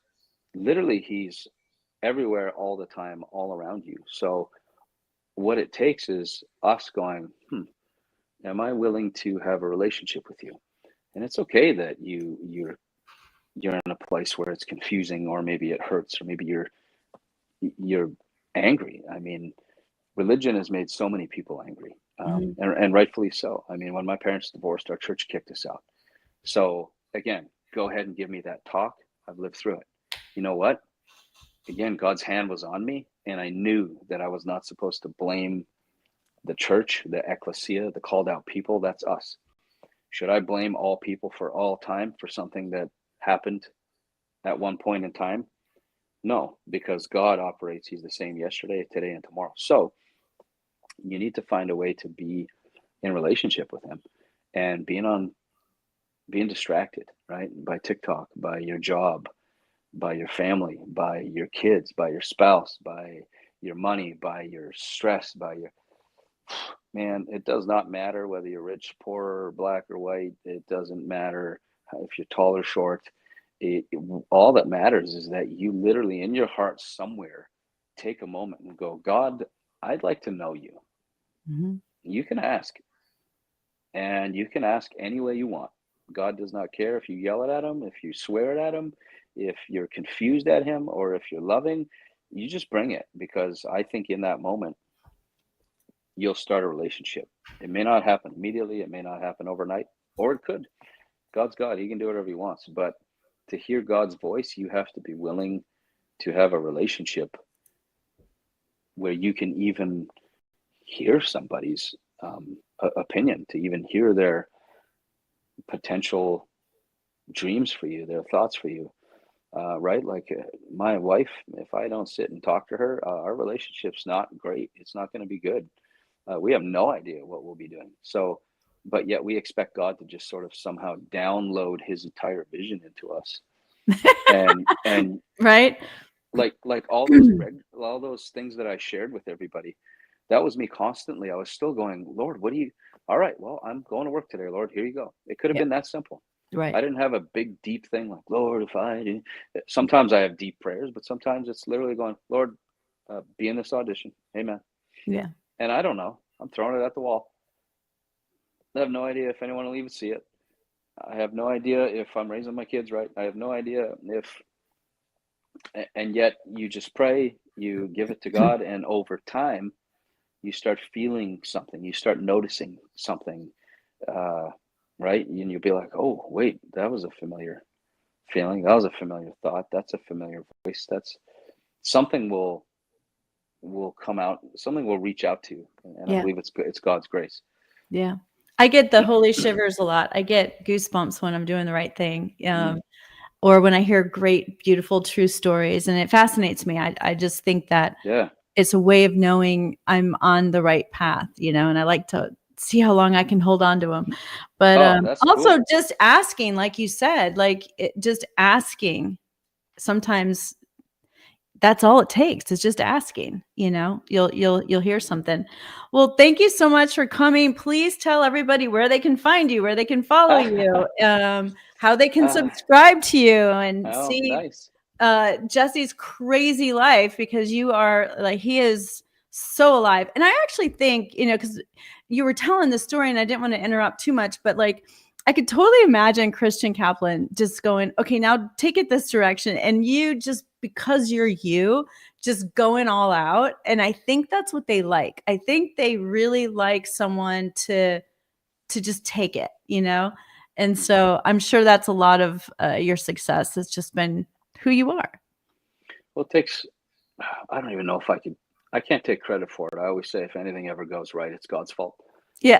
literally. He's everywhere all the time, all around you. So what it takes is us going, am I willing to have a relationship with you? And it's okay that you're in a place where it's confusing, or maybe it hurts, or maybe you're angry. I mean, religion has made so many people angry, Mhm. and rightfully so. I mean, when my parents divorced, our church kicked us out. So again, go ahead and give me that talk. I've lived through it. You know what? Again, God's hand was on me, and I knew that I was not supposed to blame the church, the ecclesia, the called out people. That's us. Should I blame all people for all time for something that happened at one point in time? No, because God operates. He's the same yesterday, today, and tomorrow. So you need to find a way to be in relationship with him, and being distracted, right? By TikTok, by your job, by your family, by your kids, by your spouse, by your money, by your stress, by your man, it does not matter whether you're rich, poor, or black or white. It doesn't matter if you're tall or short. All that matters is that you literally, in your heart somewhere, take a moment and go, God, I'd like to know you. Mm-hmm. You can ask, and you can ask any way you want. God does not care if you yell it at him, if you swear it at him, if you're confused at him, or if you're loving. You just bring it, because I think in that moment, you'll start a relationship. It may not happen immediately, it may not happen overnight, or it could. God's God, he can do whatever he wants. But to hear God's voice, you have to be willing to have a relationship where you can even hear somebody's opinion, to even hear their potential dreams for you, their thoughts for you. Right? Like my wife, if I don't sit and talk to her, our relationship's not great. It's not going to be good. We have no idea what we'll be doing. So, but yet we expect God to just sort of somehow download his entire vision into us. And Right. like all those things that I shared with everybody, that was me constantly. I was still going, Lord, what do you, all right, well, I'm going to work today, Lord, here you go. It could have Yep. been that simple. Right. I didn't have a big deep thing like, Lord, if I do. Sometimes I have deep prayers, but sometimes it's literally going, Lord, be in this audition, amen. Yeah. And I don't know, I'm throwing it at the wall. I have no idea if anyone will even see it. I have no idea if I'm raising my kids right. I have no idea if, and yet you just pray, you give it to God, and over time, you start feeling something, you start noticing something, uh, right? And you'll be like, oh, wait, that was a familiar feeling. That was a familiar thought. That's a familiar voice. That's something will come out, something will reach out to you. And I Yeah. believe it's God's grace. Yeah. I get the holy shivers a lot. I get goosebumps when I'm doing the right thing. Mm, Or when I hear great, beautiful, true stories, and it fascinates me. I just think that yeah. it's a way of knowing I'm on the right path, and I like to see how long I can hold on to them. But Oh, that's also cool. just asking, like you said, just asking. Sometimes that's all it takes is just asking. You'll hear something. Well, thank you so much for coming. Please tell everybody where they can find you, where they can follow you, how they can Ah, subscribe to you and oh, see nice. Jesse's crazy life, because you are like, he is so alive. And I actually think, because you were telling the story and I didn't want to interrupt too much, but like, I could totally imagine Christian Kaplan just going, okay, now take it this direction. And you just, because you're you, just going all out. And I think that's what they like. I think they really like someone to just take it. And so I'm sure that's a lot of your success has just been who you are. Well, it takes, I don't even know if I can't take credit for it. I always say if anything ever goes right, it's God's fault. Yeah.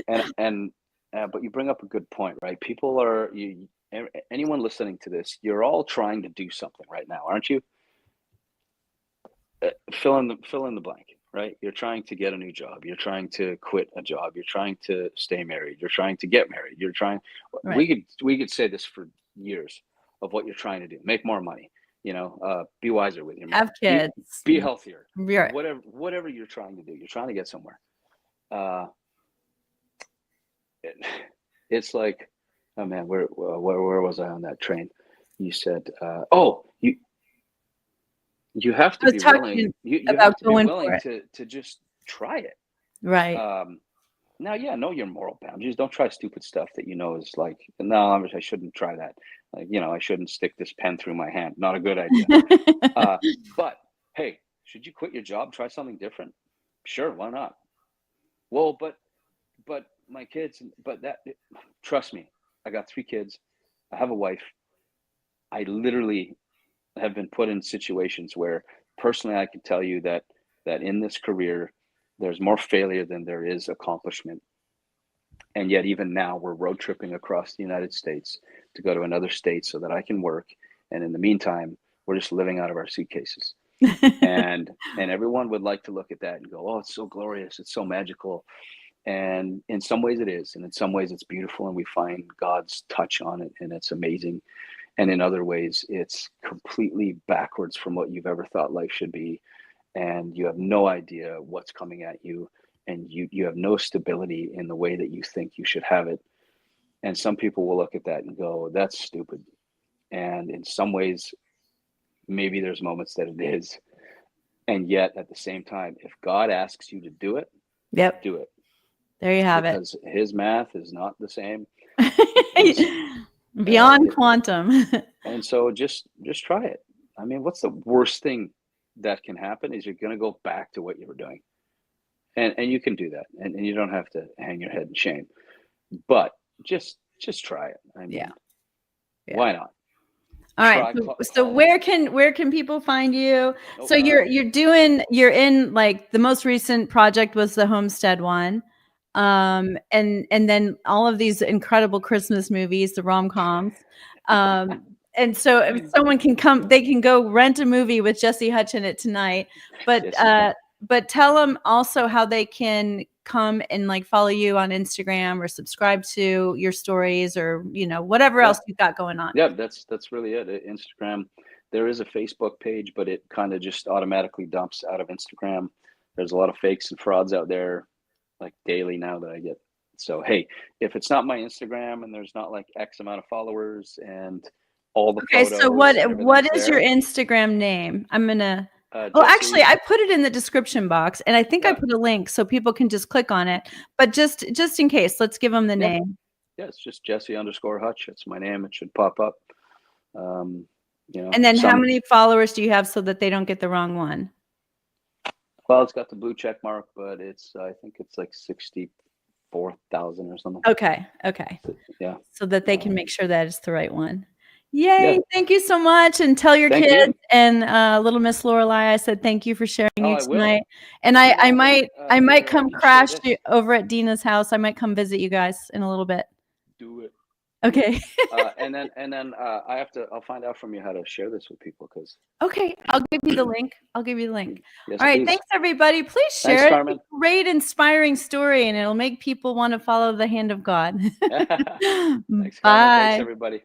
But you bring up a good point, right? People are, anyone listening to this, you're all trying to do something right now, aren't you? Fill in the blank, right? You're trying to get a new job. You're trying to quit a job. You're trying to stay married. You're trying to get married. You're trying. Right. We could say this for years of what you're trying to do. Make more money. Be wiser with your money. Have kids. Be healthier. Right. Whatever you're trying to do, you're trying to get somewhere. Uh, it, it's like, oh man, where was I on that train? You said, oh, you have I to was be willing. talking You about have to be going for willing it. to just try it. Right. Now, yeah, know your moral boundaries. Don't try stupid stuff that you know is like, no, I shouldn't try that. Like, I shouldn't stick this pen through my hand. Not a good idea. But hey, should you quit your job? Try something different. Sure, why not? Well, but my kids, but that, trust me, I got 3 kids. I have a wife. I literally have been put in situations where personally I can tell you that in this career there's more failure than there is accomplishment. And yet even now we're road tripping across the United States to go to another state so that I can work. And in the meantime, we're just living out of our suitcases. And everyone would like to look at that and go, oh, it's so glorious, it's so magical. And in some ways it is, and in some ways it's beautiful, and we find God's touch on it, and it's amazing. And in other ways it's completely backwards from what you've ever thought life should be, and you have no idea what's coming at you, and you have no stability in the way that you think you should have it. And some people will look at that and go, that's stupid. And in some ways, maybe there's moments that it is. And yet at the same time, if God asks you to do it, Yep. do it. There you have because his math is not the same. it. Beyond quantum. And so just try it. I mean, what's the worst thing that can happen is you're going to go back to what you were doing. And you can do that. And you don't have to hang your head in shame. But just try it. I mean, yeah. Why not? All right. So where can people find you? Okay. So you're in, like, the most recent project was the Homestead one. And then all of these incredible Christmas movies, the rom-coms. And so if someone can come, they can go rent a movie with Jesse Hutch in it tonight. But but tell them also how they can come and, like, follow you on Instagram or subscribe to your stories, or, you know, whatever else you've got going on. Yeah, that's really it. Instagram. There is a Facebook page, but it kind of just automatically dumps out of Instagram. There's a lot of fakes and frauds out there, like daily now, that I get. So hey, if it's not my Instagram and there's not like X amount of followers and all the photos. So what is your Instagram name? I'm gonna. Actually, I put it in the description box, and I think I put a link so people can just click on it. But just in case, let's give them the name. Yeah, it's just Jesse_Hutch. It's my name. It should pop up. You know. And then how many followers do you have so that they don't get the wrong one? Well, it's got the blue check mark, but I think it's like 64,000 or something. Okay. Yeah. So that they can make sure that it's the right one. Yay. Yeah. Thank you so much. And tell your kids and little Miss Lorelei, I said thank you for sharing you tonight. And I might come crash over at Dina's house. I might come visit you guys in a little bit. Do it. Okay. and then I'll find out from you how to share this with people, because. Okay, I'll give you the link. Yes, all right, please. Thanks everybody. Please share it. It's a great, inspiring story, and it'll make people want to follow the hand of God. Thanks, Bye. Thanks everybody.